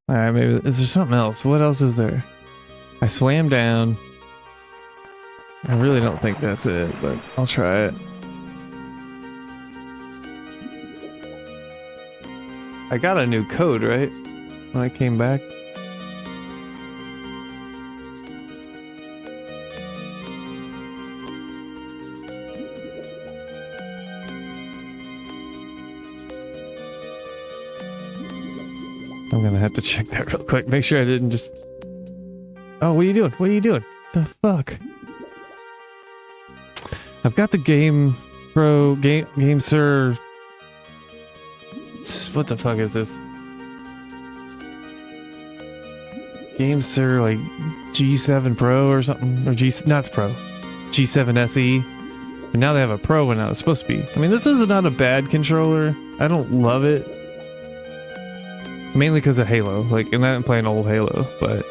Alright, maybe... Is there something else? What else is there? I swam down. I really don't think that's it, but I'll try it. I got a new code, right? When I came back. I'm gonna have to check that real quick. Make sure I didn't just... Oh, what are you doing? What are you doing? The fuck? I've got the Game Pro... Game Sir... What the fuck is this? Game Sir, like, G7 Pro or something? Or not Pro. G7 SE. And now they have a Pro one now. It's supposed to be. I mean, this is not a bad controller. I don't love it. Mainly because of Halo. Like, and I'm playing old Halo. But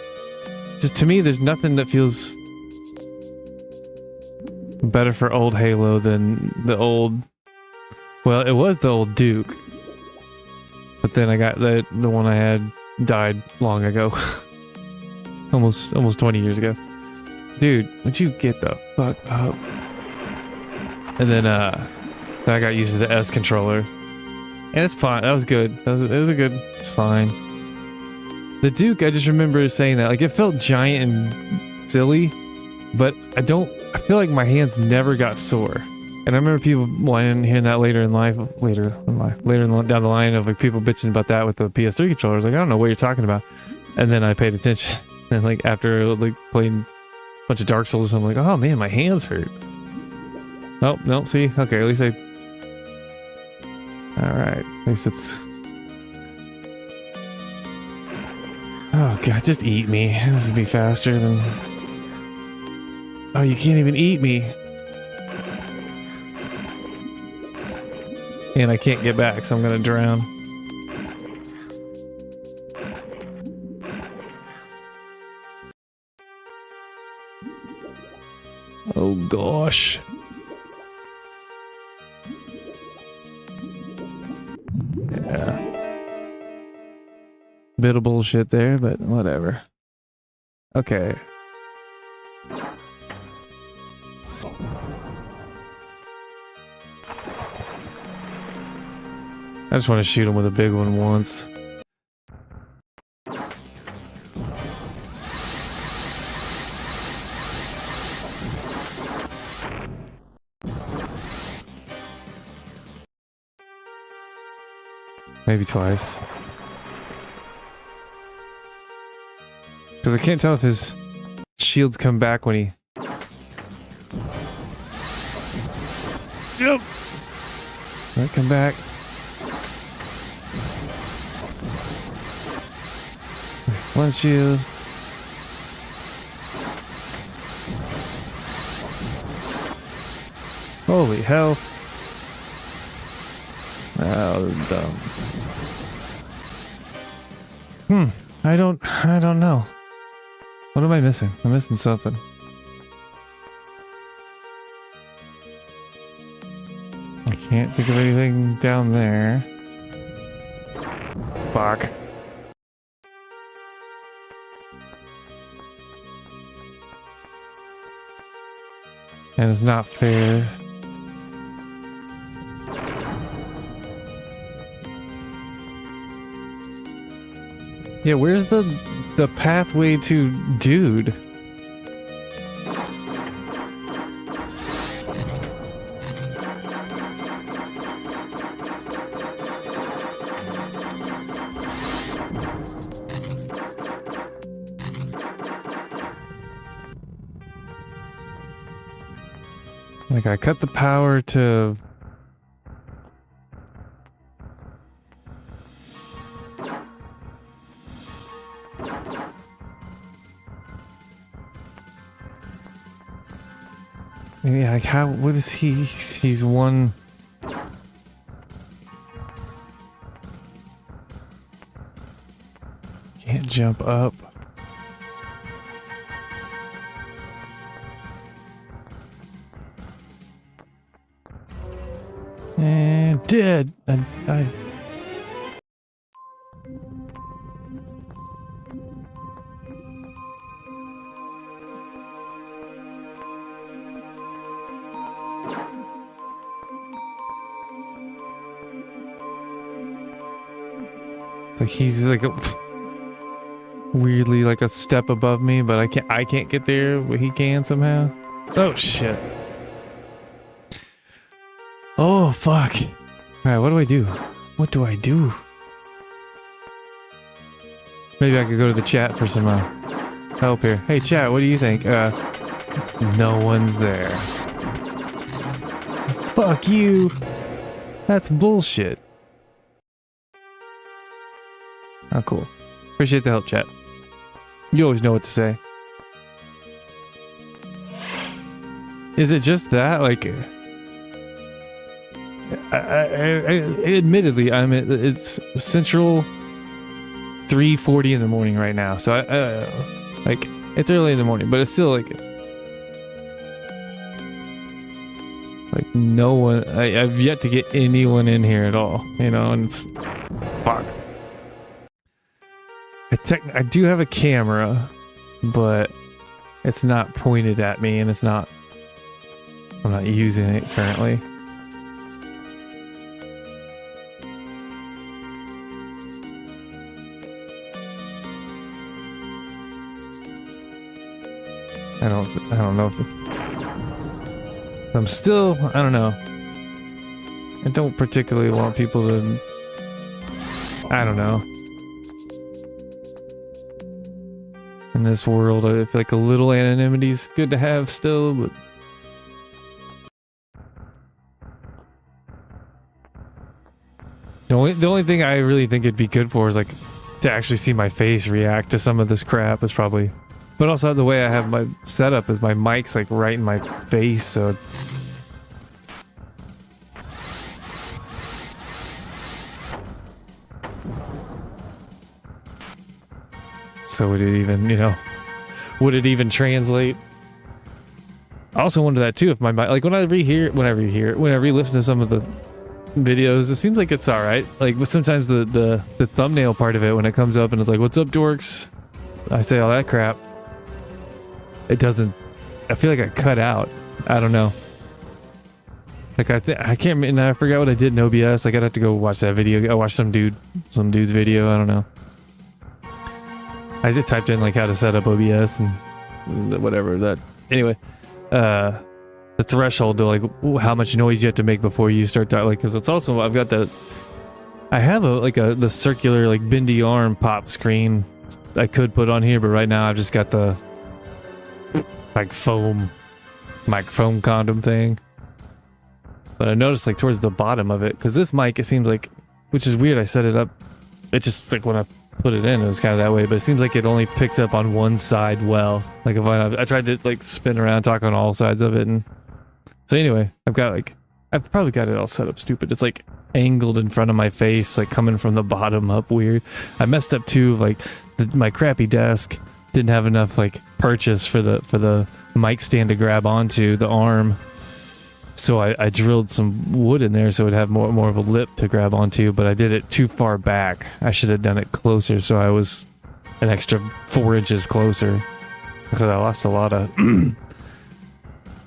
just to me, there's nothing that feels better for old Halo than the old... Well, it was the old Duke. But then I got the one I had died long ago. almost 20 years ago. Dude, would you get the fuck up? And then I got used to the S controller. And it's fine. That was good. It was a good... It's fine. The Duke, I just remember saying that. Like, it felt giant and silly. But I feel like my hands never got sore. And I remember people hearing that later in life, down the line of like people bitching about that with the PS3 controllers. Like, I don't know what you're talking about. And then I paid attention. And like after like playing a bunch of Dark Souls, I'm like, oh man, my hands hurt. Oh, no, see? Okay, at least Alright, at least it's... Oh god, just eat me. This would be faster than... Oh, you can't even eat me. And I can't get back, so I'm gonna drown. Oh gosh. Yeah. Bit of bullshit there, but whatever. Okay. I just want to shoot him with a big one once. Maybe twice. Because I can't tell if his shields come back when he... Yep! Might come back. One shield. Holy hell. Oh, dumb. I don't know. What am I missing? I'm missing something. I can't think of anything down there. Fuck. And it's not fair. Yeah, where's the pathway to dude? Like, I cut the power to... Yeah, like how, what is he? He's one. Can't jump up. And dead. I It's like he's like weirdly like a step above me, but I can't get there, but he can somehow. Oh shit. Oh fuck. Alright, what do I do? What do I do? Maybe I could go to the chat for some help here. Hey chat, what do you think? No one's there. Fuck you. That's bullshit. Oh, cool. Appreciate the help, chat. You always know what to say. Is it just that? Like, admittedly, it's Central 3:40 in the morning right now, so like, it's early in the morning, but it's still like no one. I've yet to get anyone in here at all, you know, and it's fuck. I do have a camera, but it's not pointed at me, and I'm not using it currently. I don't know if I'm still, I don't know. I don't particularly want people to, I don't know. In this world, I feel like a little anonymity is good to have still, but the only thing I really think it'd be good for is like to actually see my face react to some of this crap is probably, but also the way I have my setup is my mic's like right in my face, so would it even, you know, would it even translate? I also wonder that too, if my mic, like whenever you re-listen to some of the videos, it seems like it's alright. Like sometimes the thumbnail part of it, when it comes up and it's like, what's up dorks? I say all that crap. It doesn't, I feel like I cut out. I don't know. Like I can't, and I forgot what I did in OBS. Like I'd have to go watch that video. I watched some dude's video. I don't know. I just typed in like how to set up OBS and whatever that. Anyway, the threshold to like how much noise you have to make before you start to, like, because it's also, I've got I have the circular like bendy arm pop screen I could put on here, but right now I've just got the like foam microphone condom thing. But I noticed like towards the bottom of it, because this mic, it seems like, which is weird, I set it up, it just like when I put it in, it was kind of that way, but it seems like it only picks up on one side well. Like if I tried to like spin around, talk on all sides of it, and so anyway, I've probably got it all set up stupid. It's like angled in front of my face, like coming from the bottom up weird. I messed up too, like my crappy desk didn't have enough like purchase for the mic stand to grab onto the arm. So I drilled some wood in there so it'd have more of a lip to grab onto, but I did it too far back. I should have done it closer, so I was an extra 4 inches closer. Because I lost a lot of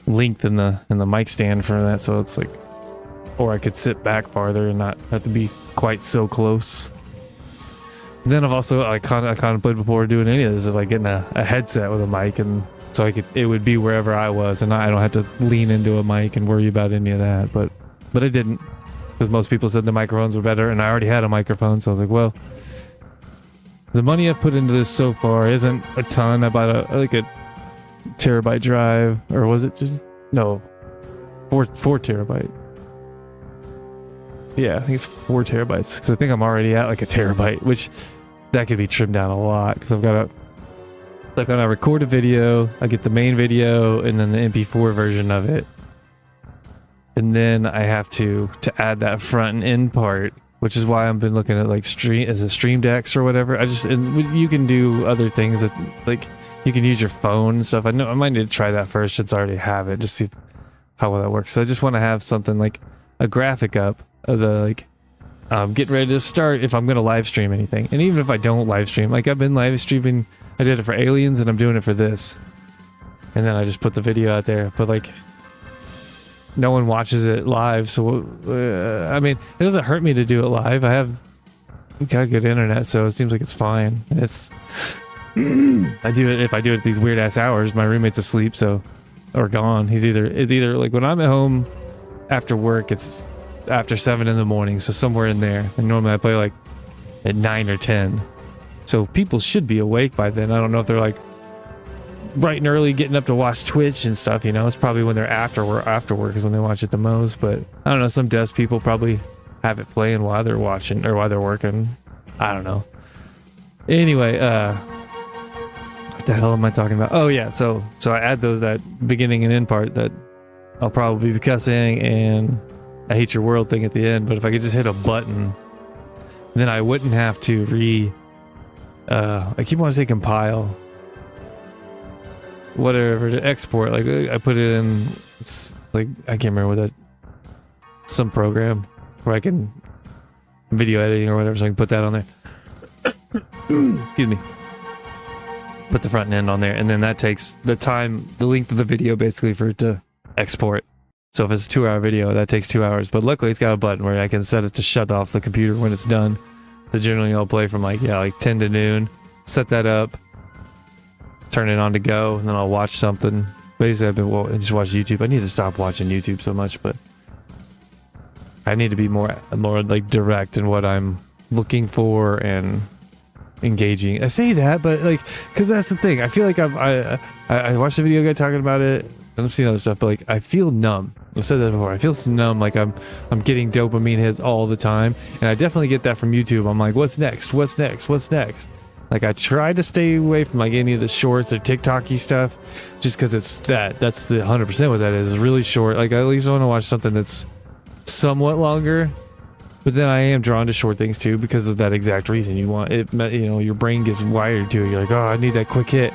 length in the mic stand for that, so it's like, or I could sit back farther and not have to be quite so close. Then I've also, I contemplated before doing any of this, like getting a headset with a mic, and so it would be wherever I was, and I don't have to lean into a mic and worry about any of that. But I didn't, because most people said the microphones were better, and I already had a microphone, so I was like, well, the money I've put into this so far isn't a ton. I bought a terabyte drive, or was it just, no, 4 terabyte. Yeah, I think it's 4 terabytes, because I think I'm already at like a terabyte, which that could be trimmed down a lot, because I've got Like when I record a video, I get the main video and then the MP4 version of it. And then I have to add that front and end part, which is why I've been looking at like stream decks or whatever. You can do other things that like you can use your phone and stuff. I know I might need to try that first since I already have it, just see how well that works. So I just want to have something like a graphic up of the like getting ready to start if I'm going to live stream anything. And even if I don't live stream, like I've been live streaming, I did it for Aliens and I'm doing it for this. And then I just put the video out there, but like no one watches it live. So, I mean, it doesn't hurt me to do it live. I have got good internet, so it seems like it's fine. It's, if I do it at these weird ass hours, my roommate's asleep, or gone. It's either like when I'm at home after work, it's after 7 in the morning, so somewhere in there. And normally I play like at 9 or 10. So people should be awake by then. I don't know if they're like bright and early getting up to watch Twitch and stuff, you know. It's probably when they're after work is when they watch it the most. But I don't know, some desk people probably have it playing while they're watching or while they're working. I don't know. Anyway, what the hell am I talking about? Oh yeah, so I add that beginning and end part that I'll probably be cussing and I hate your world thing at the end. But if I could just hit a button, then I wouldn't have to I keep wanting to say compile, whatever, to export. Like I put it in, it's like I can't remember what some program where I can video editing or whatever, so I can put that on there. Excuse me. Put the front and end on there, and then that takes the length of the video basically for it to export. So if it's a 2-hour video, that takes 2 hours. But luckily it's got a button where I can set it to shut off the computer when it's done. So generally I'll play from like 10 to noon, set that up, turn it on to go, and then I'll watch something. Basically I just watch YouTube. I need to stop watching YouTube so much, but I need to be more like direct in what I'm looking for and engaging. I say that, but like, because that's the thing. I feel like I watched the video guy talking about it, and I've seen other stuff, but like I feel numb. I've said that before. I feel numb, like I'm getting dopamine hits all the time, and I definitely get that from YouTube. I'm like, what's next? What's next? What's next? Like I try to stay away from like any of the shorts or TikTok-y stuff, just because that's the 100% what that is really short. Like I at least want to watch something that's somewhat longer. But then I am drawn to short things too because of that exact reason. You want it, you know, your brain gets wired to it. You're like, oh, I need that quick hit.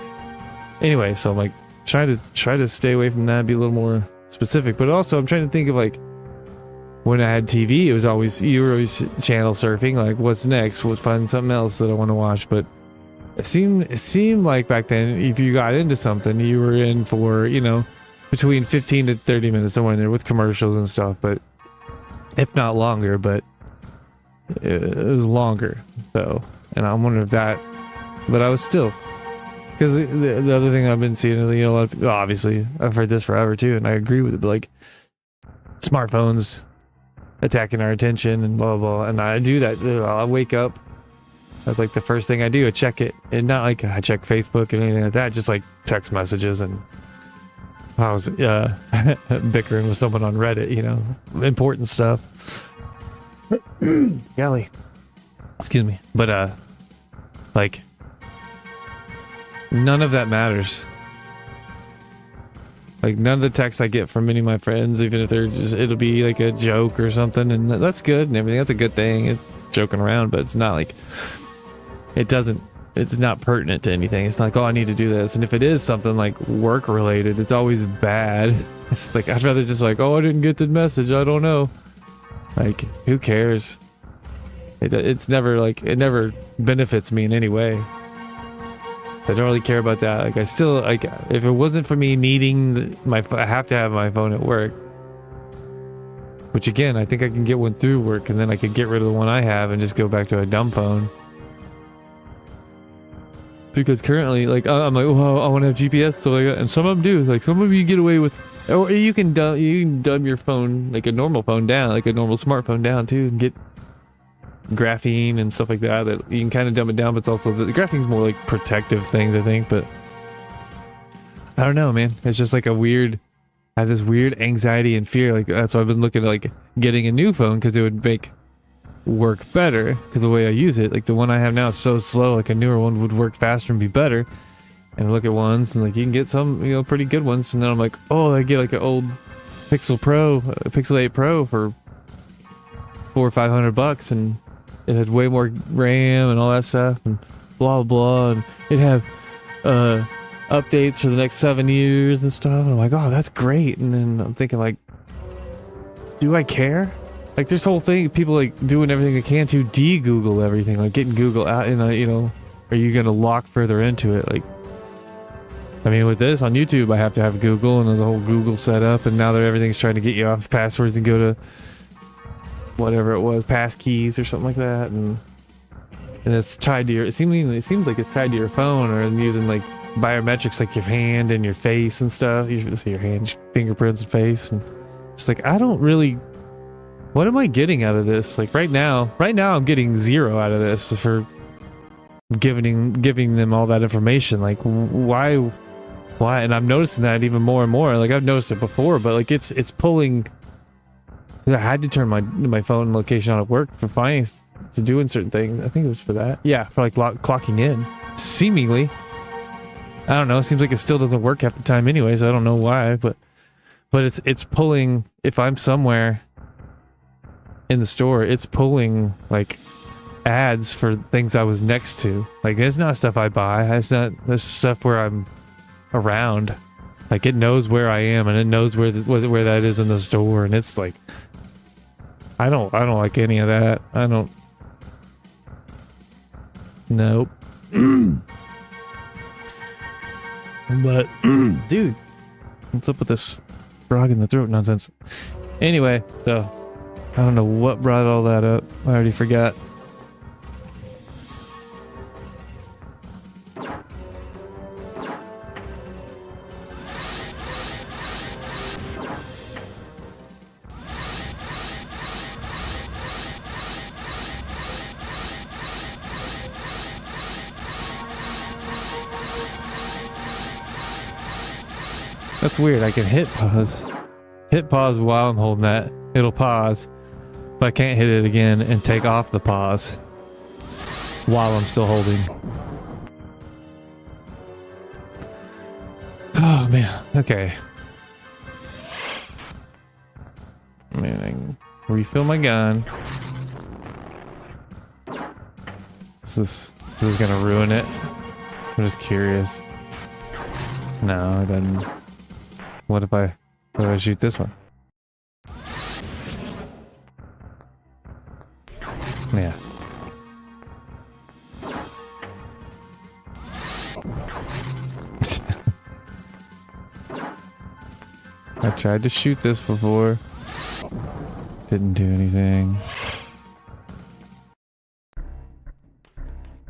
Anyway, so I'm like try to stay away from that, be a little more specific. But also I'm trying to think of like when I had TV, you were always channel surfing, like what's next? Let's find something else that I want to watch. But it seemed like back then, if you got into something, you were in for, you know, between 15 to 30 minutes somewhere in there with commercials and stuff, but if not longer. But it was longer though, and I'm wondering if that, but I was still, because the other thing I've been seeing is, you know, a lot of people, obviously I've heard this forever too, and I agree with it, but like smartphones attacking our attention and blah blah blah. And I do that. I wake up, that's like the first thing I do. I check it, and not like I check Facebook and anything like that, just like text messages. And I was bickering with someone on Reddit, you know, important stuff. Golly, excuse me. But like none of that matters. Like none of the texts I get from any of my friends, even if it'll be like a joke or something, and that's good and everything. That's a good thing. It's joking around, but it's not like it's not pertinent to anything. It's not like, oh, I need to do this. And if it is something like work related, it's always bad. It's like, I'd rather just like, oh, I didn't get the message, I don't know. Like, who cares? It's never like, it never benefits me in any way. I don't really care about that. Like, I still, like, if it wasn't for me needing I have to have my phone at work, which again, I think I can get one through work, and then I could get rid of the one I have and just go back to a dumb phone. Because currently, like, I'm like, oh, I want to have GPS stuff like that, and some of them do. Like, some of you get away with, or you can dumb your phone, like a normal phone down, like a normal smartphone down too, and get graphene and stuff like that you can kind of dumb it down. But it's also, the graphene's more like protective things, I think. But I don't know, man. It's just like I have this weird anxiety and fear. Like, that's why I've been looking at like getting a new phone, because it would make work better, because the way I use it, like the one I have now is so slow. Like a newer one would work faster and be better. and look at ones, and like you can get some, you know, pretty good ones. And then I'm like, oh, I get like an old Pixel 8 Pro for $400 or $500, and it had way more RAM and all that stuff, and blah blah, and it had updates for the next 7 years and stuff. And I'm like, oh, that's great. And then I'm thinking, like, do I care? Like, this whole thing, people like doing everything they can to de-Google everything, like getting Google out, and you know, are you gonna lock further into it? Like, I mean, with this on YouTube, I have to have Google, and there's a whole Google setup, and now everything's trying to get you off passwords and go to whatever it was, passkeys or something like that, and it's tied to your. It seems like it's tied to your phone, or using like biometrics, like your hand and your face and stuff. You should see your hand, fingerprints, and face, and it's like, I don't really. What am I getting out of this? Like right now I'm getting 0 out of this for giving them all that information. Like why? And I'm noticing that even more and more. Like I've noticed it before, but like it's pulling. I had to turn my phone location on at work for finance to doing certain things. I think it was for that. Yeah, for like clocking in. Seemingly, I don't know. It seems like it still doesn't work half the time, anyways. I don't know why, but it's pulling. If I'm somewhere in the store, it's pulling like ads for things I was next to. Like it's not stuff I buy. It's not this stuff where I'm around. Like it knows where I am, and it knows where that is in the store, and it's like I don't like any of that. I don't. Nope. But dude, what's up with this frog in the throat nonsense? Anyway, so I don't know what brought all that up. I already forgot. That's weird. I can hit pause. Hit pause while I'm holding that. It'll pause. But I can't hit it again and take off the pause while I'm still holding. Oh man. Okay. Man, I can refill my gun. This is gonna ruin it. I'm just curious. No, it doesn't. What if I shoot this one? Yeah. I tried to shoot this before. Didn't do anything.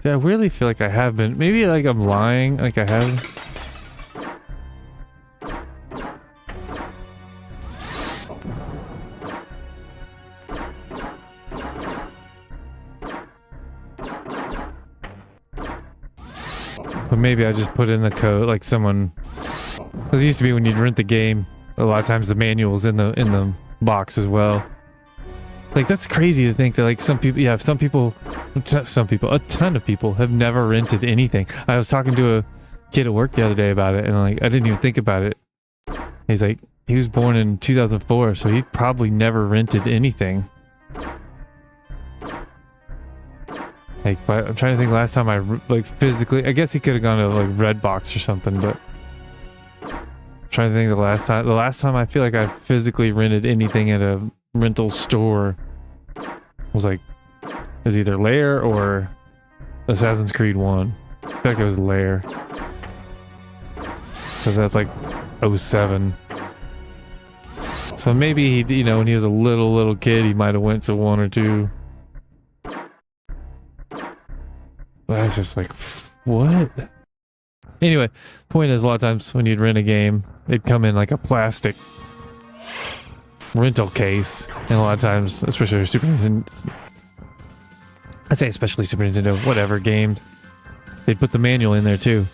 See, I really feel like I have been. Maybe like I'm lying. Like I have. But maybe I just put in the code, like someone. Because it used to be when you'd rent the game, a lot of times the manual's in the box as well. Like that's crazy to think that like some people, a ton of people have never rented anything. I was talking to a kid at work the other day about it, and like I didn't even think about it. He's like, he was born in 2004, so he probably never rented anything. Like, but I'm trying to think last time I like physically. I guess he could have gone to like Redbox or something, but I'm trying to think the last time I feel like I physically rented anything at a rental store was like it was either Lair or Assassin's Creed 1. I feel like it was Lair. So that's like 07. So maybe he, you know, when he was a little kid, he might have went to one or two. But I was just like, what? Anyway, point is, a lot of times when you'd rent a game, it'd come in like a plastic rental case, and a lot of times, especially Super Nintendo, I'd say especially Super Nintendo, whatever games, they'd put the manual in there too.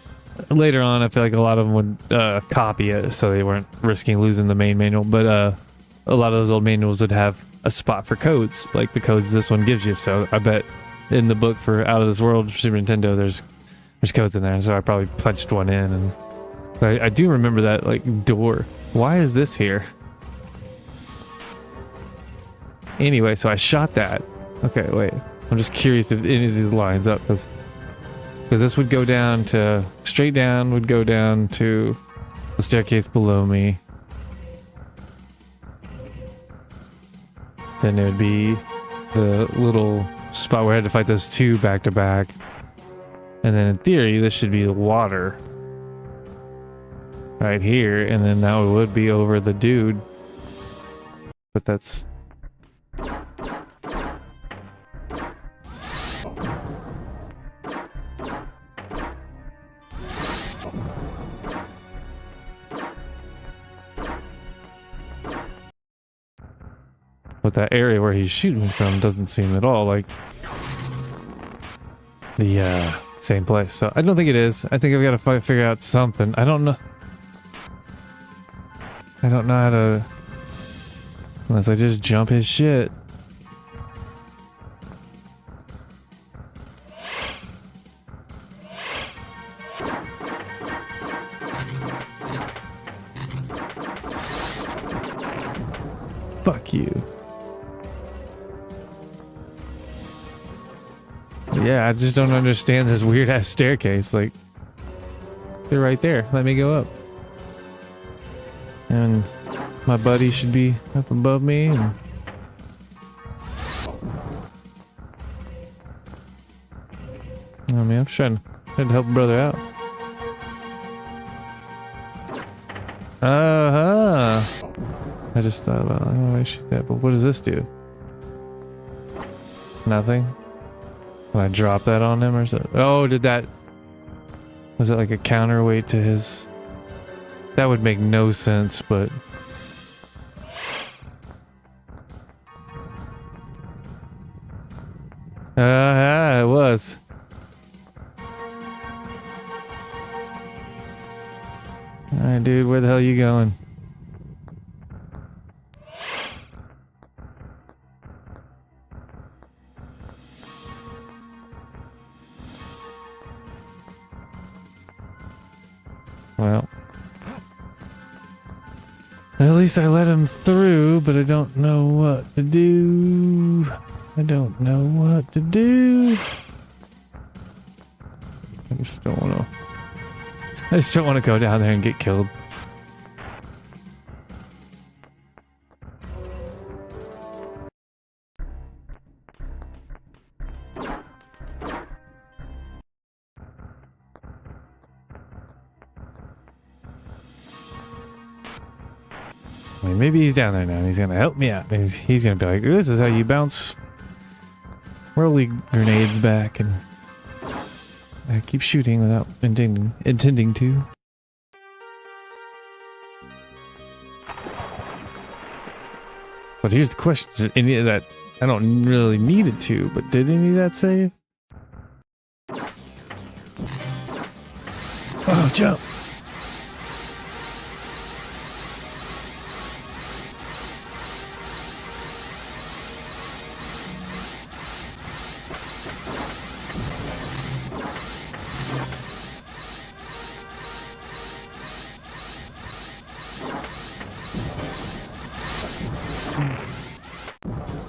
Later on, I feel like a lot of them would copy it, so they weren't risking losing the main manual, but a lot of those old manuals would have a spot for codes, like the codes this one gives you. So I bet in the book for Out of This World for Super Nintendo, there's There's codes in there, so I probably punched one in. And I do remember that like door. Why is this here? Anyway, so I shot that. Okay, wait. I'm just curious if any of these lines up, because this would go down to straight down, would go down to the staircase below me. Then it would be the little spot where I had to fight those two back to back. And then in theory, this should be the water right here, and then that would be over the dude. But that's... But that area where he's shooting from doesn't seem at all like the same place. So I don't think it is. I think I've got to figure out something. I don't know. I don't know how to... Unless I just jump his shit. Fuck you. Yeah, I just don't understand this weird ass staircase. Like, they're right there. Let me go up. And my buddy should be up above me. And I mean, I'm trying to help a brother out. I just thought about, I don't know why I shoot that, but what does this do? Nothing? Can I drop that on him or something? Oh, did that... Was it like a counterweight to his... That would make no sense, but... it was. Alright, dude, where the hell are you going? Well, at least I let him through, but I don't know what to do. I don't know what to do. I just don't want to. I just don't want to go down there and get killed. I mean, maybe he's down there now and he's gonna help me out. He's gonna be like, this is how you bounce whirly grenades back, and I keep shooting without intending to. But here's the question, did any of that, I don't really need it to, but did any of that save? Oh, jump!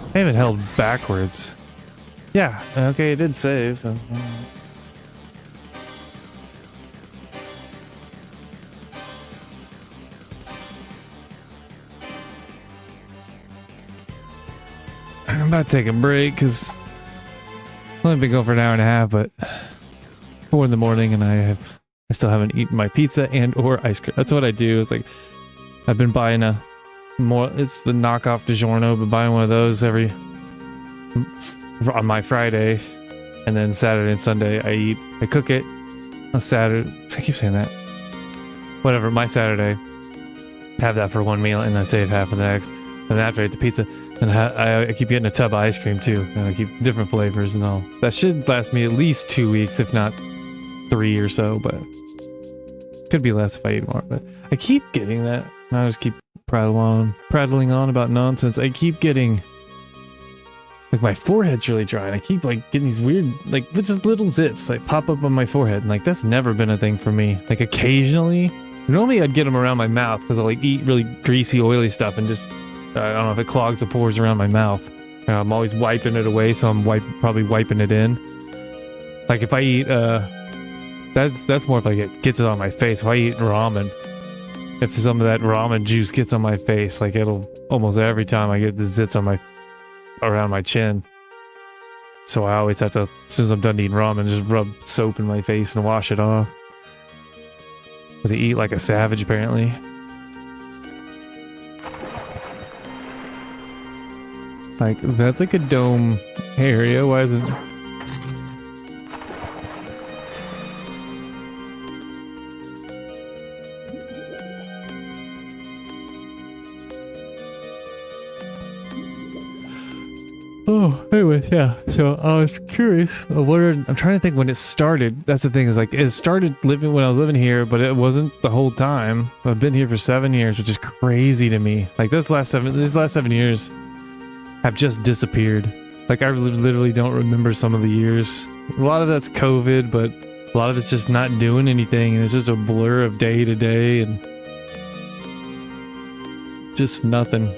I haven't held backwards. Yeah, okay, it did save, so... I'm about to take a break, because I've only been going for an hour and a half, but 4 in the morning, and I still haven't eaten my pizza and or ice cream. That's what I do. It's like, I've been buying it's the knockoff DiGiorno, but buying one of those every on my Friday, and then Saturday and Sunday I cook it on Saturday. I keep saying that. Whatever, my Saturday, have that for one meal, and I save half for the next. And after I eat the pizza, and I keep getting a tub of ice cream too, and I keep different flavors and all. That should last me at least 2 weeks, if not 3 or so, but could be less if I eat more. But I keep getting that, and I just keep prattling on about nonsense. I keep getting like my forehead's really dry, and I keep like getting these weird, like just little zits like pop up on my forehead, and like that's never been a thing for me. Like occasionally, normally I'd get them around my mouth because I like eat really greasy, oily stuff, and just I don't know if it clogs the pores around my mouth. I'm always wiping it away, so I'm probably wiping it in. Like if I eat, that's more if like it gets it on my face. If I eat ramen, if some of that ramen juice gets on my face, like it'll almost every time I get the zits on around my chin. So I always have to, as soon as I'm done eating ramen, just rub soap in my face and wash it off. Because I eat like a savage, apparently. Like, that's like a dome area. Why isn't... Oh, anyways, yeah. So I was curious. I'm trying to think when it started. That's the thing, is like it started living when I was living here, but it wasn't the whole time. I've been here for 7 years, which is crazy to me. Like these last 7 years have just disappeared. Like I literally don't remember some of the years. A lot of that's COVID, but a lot of it's just not doing anything, and it's just a blur of day to day and just nothing.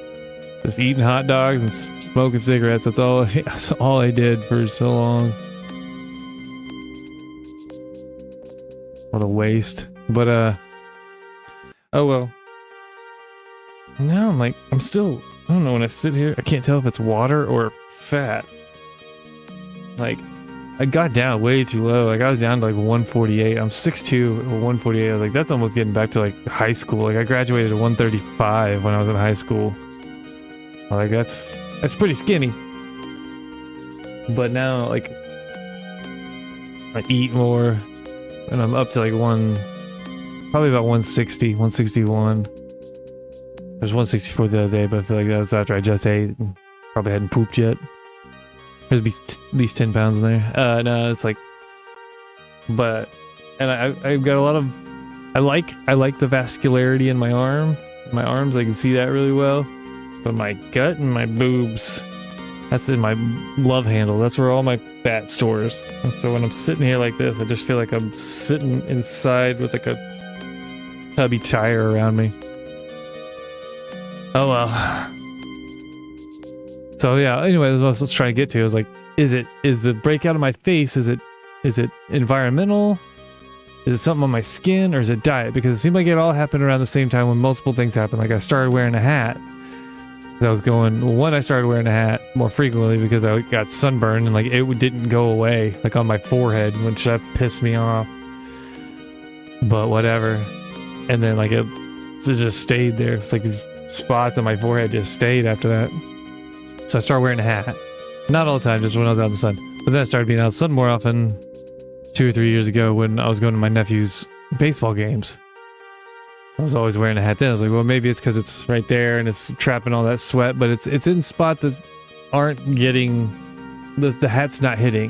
Just eating hot dogs and smoking cigarettes. That's all I did for so long. What a waste. But oh well. Now I'm like, I don't know, when I sit here, I can't tell if it's water or fat. Like, I got down way too low. Like I was down to like 148. I'm 6'2", 148. I was like, that's almost getting back to like high school. Like I graduated at 135 when I was in high school. Like that's pretty skinny. But now like I eat more and I'm up to like probably about 160, 161. There's 164 the other day, but I feel like that was after I just ate and probably hadn't pooped yet. There's at least 10 pounds in there. No, it's like, but, and I've got a lot of, I like the vascularity in my arms. I can see that really well. But my gut and my boobs, that's in my love handle. That's where all my fat stores. And so when I'm sitting here like this, I just feel like I'm sitting inside with like a tubby tire around me. Oh well. So yeah, anyway, that's what I was trying to get to. I was like, is the breakout of my face, is it environmental? Is it something on my skin, or is it diet? Because it seemed like it all happened around the same time when multiple things happened. Like I started wearing a hat. I was I started wearing a hat more frequently because I got sunburned and like it didn't go away, like on my forehead, which that pissed me off. But whatever. And then like it just stayed there. It's like these spots on my forehead just stayed after that. So I started wearing a hat. Not all the time, just when I was out in the sun. But then I started being out in the sun more often 2 or 3 years ago when I was going to my nephew's baseball games. I was always wearing a hat then. I was like, well, maybe it's because it's right there and it's trapping all that sweat, but it's in spots that aren't getting, the hat's not hitting.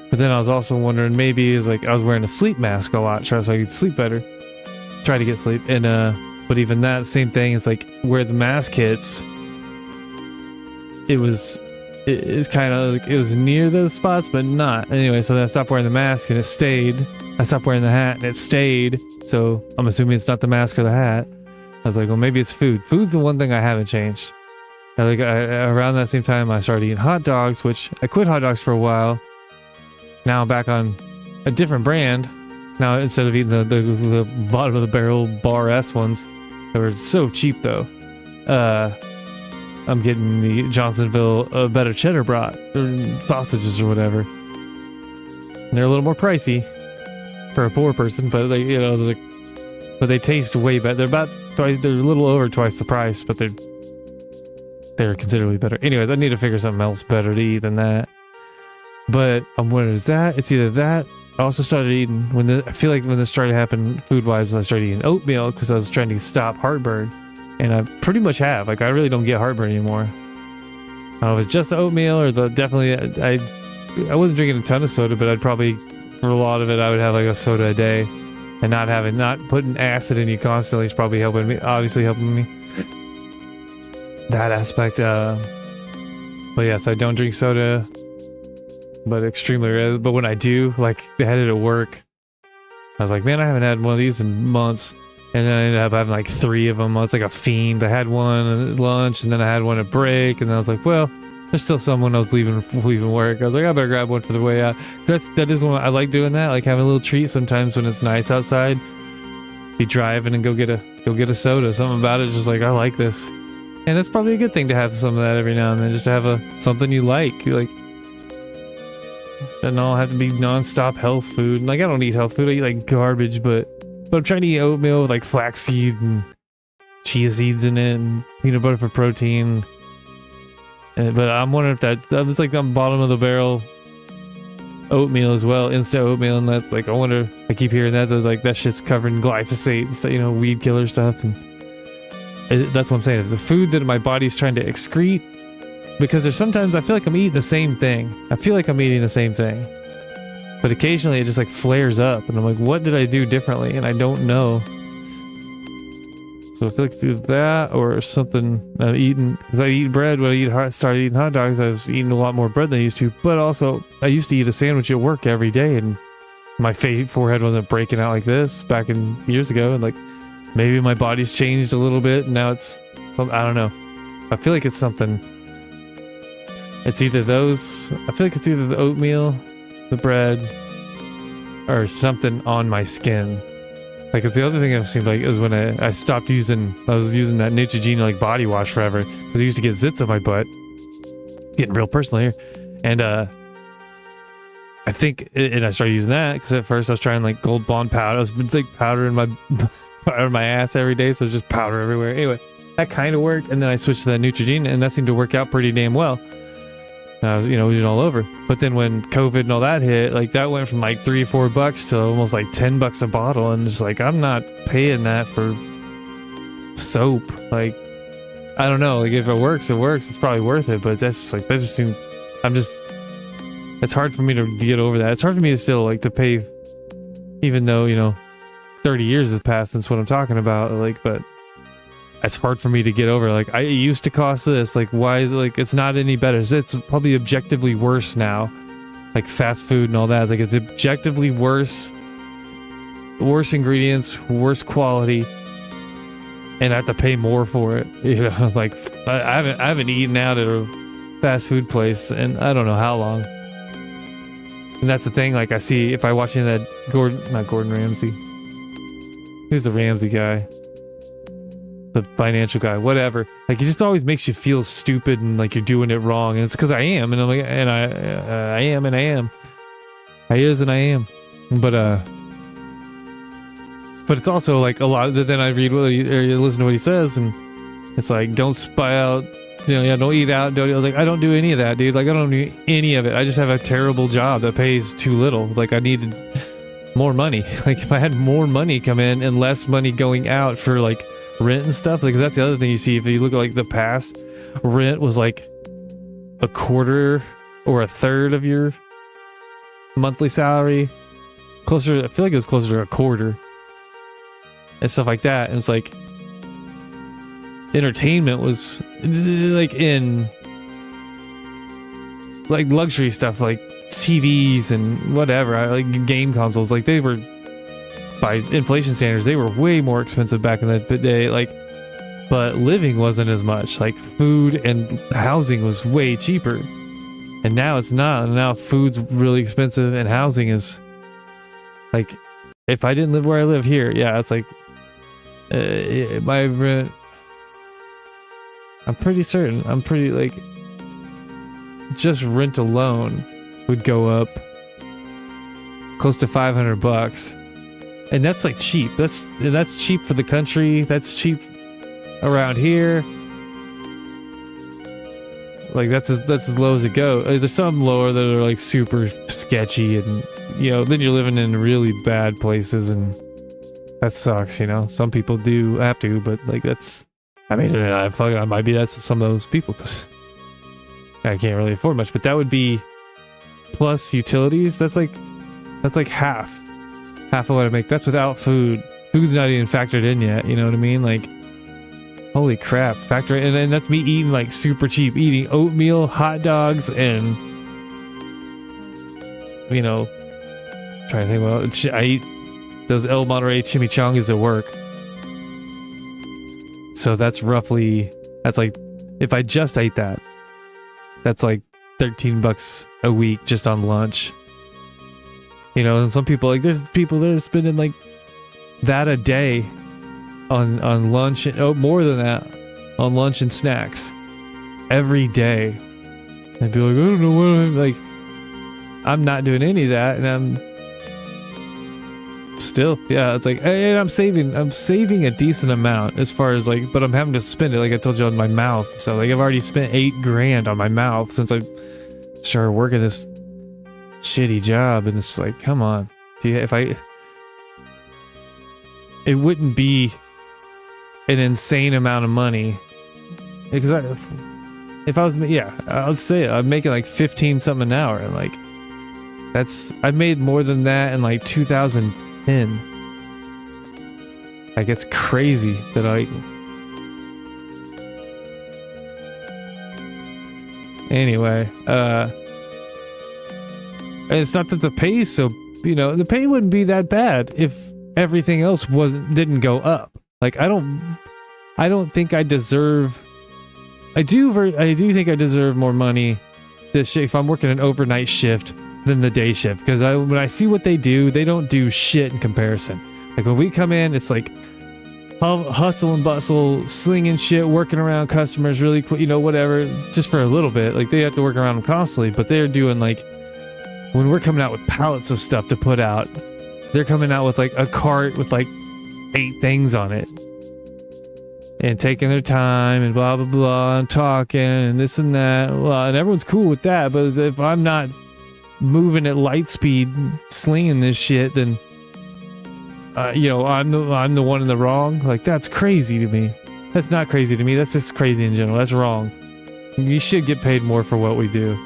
But then I was also wondering, maybe it's like I was wearing a sleep mask a lot, so I could sleep better. Try to get sleep. And but even that, same thing, it's like where the mask hits, it was kind of like, it was near those spots, but not. Anyway, so then I stopped wearing the mask and it stayed. I stopped wearing the hat and it stayed. So I'm assuming it's not the mask or the hat. I was like, well, maybe it's food. Food's the one thing I haven't changed. Around that same time, I started eating hot dogs, which I quit hot dogs for a while. Now I'm back on a different brand. Now, instead of eating the bottom of the barrel Bar S ones, they were so cheap though. I'm getting the Johnsonville better cheddar brat, or sausages or whatever. And they're a little more pricey for a poor person, but but they taste way better. They're a little over twice the price, but they're considerably better. Anyways, I need to figure something else better to eat than that. But what is that? It's either that. I also started eating I feel like when this started happening food wise, I started eating oatmeal because I was trying to stop heartburn. And I pretty much have. Like, I really don't get heartburn anymore. I don't know if it's just oatmeal or definitely, I wasn't drinking a ton of soda, but I'd probably, for a lot of it, I would have like a soda a day. And not putting acid in you constantly is probably helping me, obviously helping me. That aspect, But yes, I don't drink soda, but extremely rare. But when I do, like they had it at work, I was like, man, I haven't had one of these in months. And then I ended up having like 3 of them. I was like a fiend. I had one at lunch, and then I had one at break, and then I was like, well, there's still someone else leaving work. I was like, I better grab one for the way out. That is one I like doing that, like having a little treat sometimes when it's nice outside. Be driving and go get a soda. Something about it, just like I like this, and it's probably a good thing to have some of that every now and then, just to have something you like. You like, doesn't all have to be non-stop health food. Like I don't eat health food. I eat like garbage, but I'm trying to eat oatmeal with like flaxseed and chia seeds in it and peanut butter for protein. But I'm wondering if that was like on bottom of the barrel oatmeal as well, instant oatmeal, and that's like, I wonder, I keep hearing that like that shit's covered in glyphosate and stuff, you know, weed killer stuff, and that's what I'm saying. It's a food that my body's trying to excrete, because there's sometimes I feel like I'm eating the same thing. I feel like I'm eating the same thing, but occasionally it just like flares up, and I'm like, what did I do differently? And I don't know. So I feel like through that or something I'm eating, because I eat bread when I started eating hot dogs. I was eating a lot more bread than I used to, but also I used to eat a sandwich at work every day, and my forehead wasn't breaking out like this back in years ago. And like maybe my body's changed a little bit, and now it's, I don't know. I feel like it's something. It's either those. I feel like it's either the oatmeal, the bread, or something on my skin. Like, it's the other thing I've seen, like, is when I stopped using, I was using that Neutrogena, like, body wash forever, because I used to get zits on my butt. Getting real personal here. And, I think, and I started using that, because at first I was trying, like, Gold Bond powder. I was, like, powder in my ass every day, so it was just powder everywhere. Anyway, that kind of worked, and then I switched to that Neutrogena, and that seemed to work out pretty damn well. I was, using all over. But then when COVID and all that hit, like that went from like $3 or $4 to almost like $10 a bottle, and it's like, I'm not paying that for soap. Like, I don't know. Like if it works, it works. It's probably worth it. But that's just like, that just seems, it's hard for me to get over that. It's hard for me to still like to pay, even though 30 years has passed since what I'm talking about. Like, but it's hard for me to get over. Like, it used to cost this. Like, why is it like it's not any better? It's probably objectively worse now. Like fast food and all that. It's like it's objectively worse ingredients, worse quality, and I have to pay more for it. Like I haven't eaten out at a fast food place and I don't know how long. And that's the thing. Like I see if I watch any of that not Gordon Ramsay. Who's the Ramsay guy? The financial guy, whatever. Like it just always makes you feel stupid and like you're doing it wrong, and it's because I am, and I'm like, and I am, and I am. I is, and I am. But it's also like a lot. Then I read or listen to what he says, and it's like, don't spy out. Don't eat out. I was like, I don't do any of that, dude. Like I don't do any of it. I just have a terrible job that pays too little. Like I needed more money. Like if I had more money come in and less money going out for like rent and stuff, like that's the other thing you see. If you look at like the past, rent was like a quarter or a third of your monthly salary. I feel like it was closer to a quarter and stuff like that. And it's like entertainment was like in like luxury stuff, like TVs and whatever, like game consoles, like they were, by inflation standards, they were way more expensive back in the day, like, but living wasn't as much. Like food and housing was way cheaper, and now it's not. And now food's really expensive and housing is like, if I didn't live where I live here, yeah, it's like my rent, I'm pretty like just rent alone would go up close to $500. And that's like cheap. That's cheap for the country. That's cheap around here. Like that's as low as it goes. There's some lower that are like super sketchy, and then you're living in really bad places, and that sucks. Some people do have to, but like that's. I mean, I might be that's some of those people because I can't really afford much. But that would be plus utilities. That's like half of what I make. That's without food. Food's not even factored in yet. You know what I mean? Like, Holy crap. Factory, and then that's me eating like super cheap, eating oatmeal, hot dogs, and you know, trying to think, well, I eat those El Monterey chimichangas at work. So that's like, if I just ate that, that's like $13 a week just on lunch. You know, and some people, like, there's people that are spending like that a day on lunch, and more than that, on lunch and snacks every day. I'd be like, I don't know what I'm like. I'm not doing any of that, and I'm still, yeah, it's like, hey, I'm saving a decent amount as far as like, but I'm having to spend it, like I told you, on my mouth. So like I've already spent $8,000 on my mouth since I started working this shitty job, and it's like, come on. It wouldn't be an insane amount of money, because if I was, yeah, I'll say it, I'm making like 15 something an hour, and like I've made more than that in like 2010. Like, it's crazy that anyway, and it's not that the pay is so, you know, the pay wouldn't be that bad if everything else didn't go up. Like, I don't think I deserve, I do think I deserve more money if I'm working an overnight shift than the day shift, because when I see what they do, they don't do shit in comparison. Like, when we come in, it's like hustle and bustle, slinging shit, working around customers really quick, you know, whatever, just for a little bit. Like, they have to work around them constantly, but they're doing, like, when we're coming out with pallets of stuff to put out, they're coming out with like a cart with like 8 things on it, and taking their time and blah blah blah, and talking and this and that, well, and everyone's cool with that. But if I'm not moving at light speed, slinging this shit, then you know, I'm the one in the wrong. Like, that's crazy to me. That's not crazy to me. That's just crazy in general. That's wrong. You should get paid more for what we do.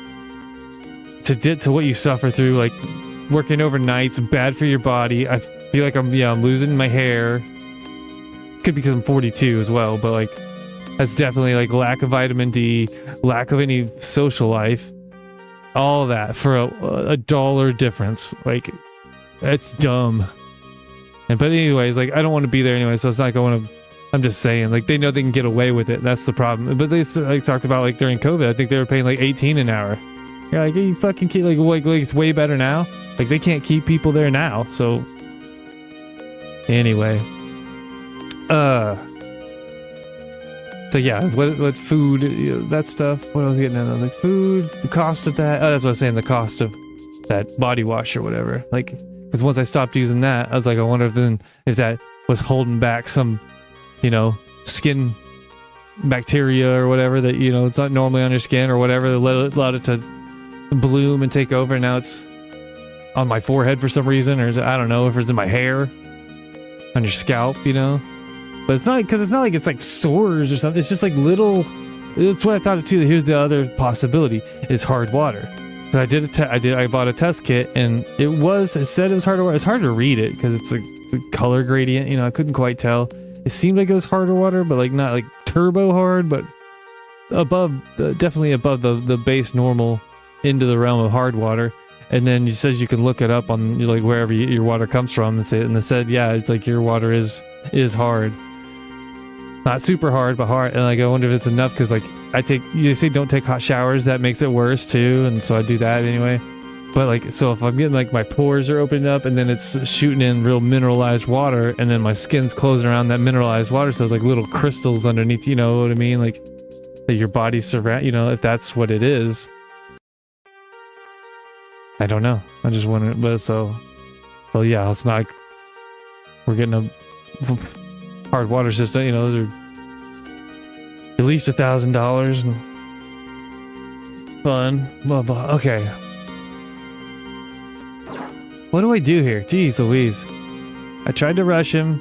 To what you suffer through, like working overnight's bad for your body. I feel like I'm losing my hair. Could be because I'm 42 as well, but like, that's definitely like lack of vitamin D, lack of any social life, all of that for a $1 difference. Like, it's dumb. But anyways, like, I don't want to be there anyway, so it's not going to, I'm just saying, like, they know they can get away with it. That's the problem. But they like talked about, like, during COVID, I think they were paying like 18 an hour. Yeah, like, you fucking keep, like it's way better now. Like, they can't keep people there now. So anyway, so yeah, what food, you know, that stuff. What I was getting at, like food, the cost of that. Oh, that's what I was saying. The cost of that body wash or whatever. Like, because once I stopped using that, I was like, I wonder if that was holding back some, you know, skin bacteria or whatever that, you know, it's not normally on your skin or whatever, that allowed it to bloom and take over. Now it's on my forehead for some reason, or I don't know if it's in my hair, on your scalp, you know. But it's not, because it's not like it's like sores or something. It's just like little. That's what I thought too. Here's the other possibility: is hard water. So I bought a test kit, and it said it was hard water. It's hard to read it because it's a color gradient. You know, I couldn't quite tell. It seemed like it was harder water, but like not like turbo hard, but definitely above the base normal, into the realm of hard water. And then it says you can look it up on, like, wherever your water comes from, and it said, yeah, it's like your water is hard, not super hard, but hard. And like, I wonder if it's enough, because like they say don't take hot showers, that makes it worse too, and so I do that anyway. But like, so if I'm getting like my pores are opening up, and then it's shooting in real mineralized water, and then my skin's closing around that mineralized water, so it's like little crystals underneath, you know what I mean, like that your body surround, you know, if that's what it is. I don't know. I just wondering, but well, yeah, it's not like we're getting a hard water system, you know, those are at least $1,000 and fun, blah, blah. Okay. What do I do here? Jeez Louise. I tried to rush him.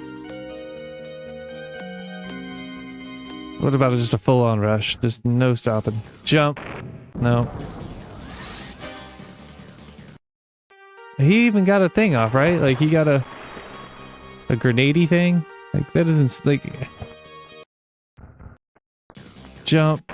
What about just a full-on rush? Just no stopping. Jump. No. He even got a thing off, right? Like, he got a grenade-y thing? Like, that isn't, like... jump.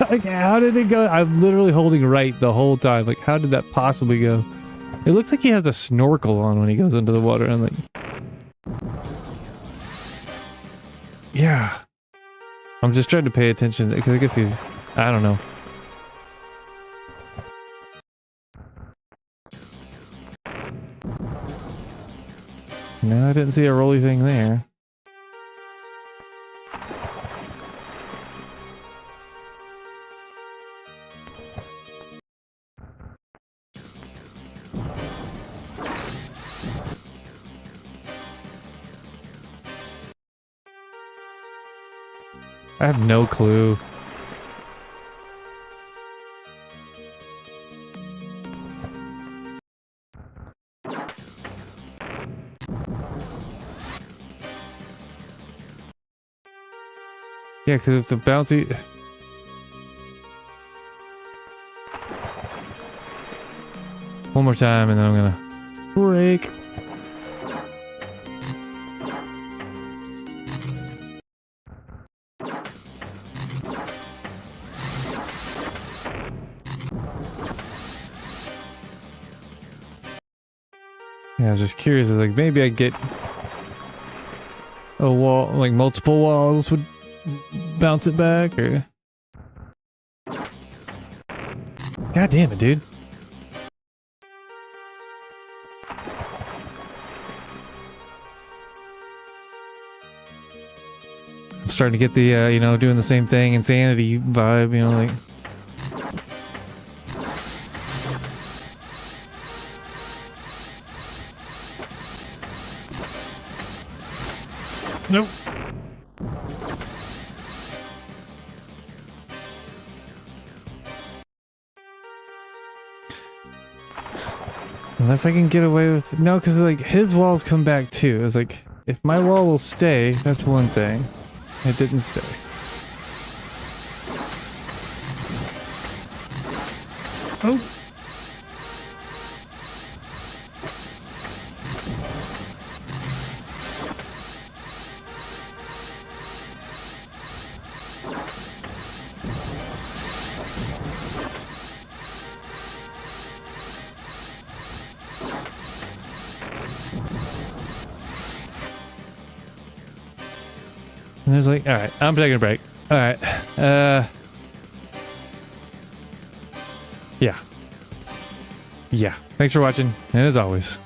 Like, how did it go? I'm literally holding right the whole time. Like, how did that possibly go? It looks like he has a snorkel on when he goes into the water. I'm like, yeah. I'm just trying to pay attention because I guess he's, I don't know. No, I didn't see a rolly thing there. I have no clue. Yeah, because it's a bouncy... One more time and then I'm gonna break. Yeah, I was just curious, like maybe I get a wall, like multiple walls would bounce it back, or... God damn it, dude. I'm starting to get the, you know, doing the same thing, insanity vibe, you know, like... Nope. Unless I can get away with... No, because, like, his walls come back, too. It's like, if my wall will stay, that's one thing. It didn't stay. Oh! And it's like, alright, I'm taking a break. Alright, yeah. Yeah. Thanks for watching, and as always,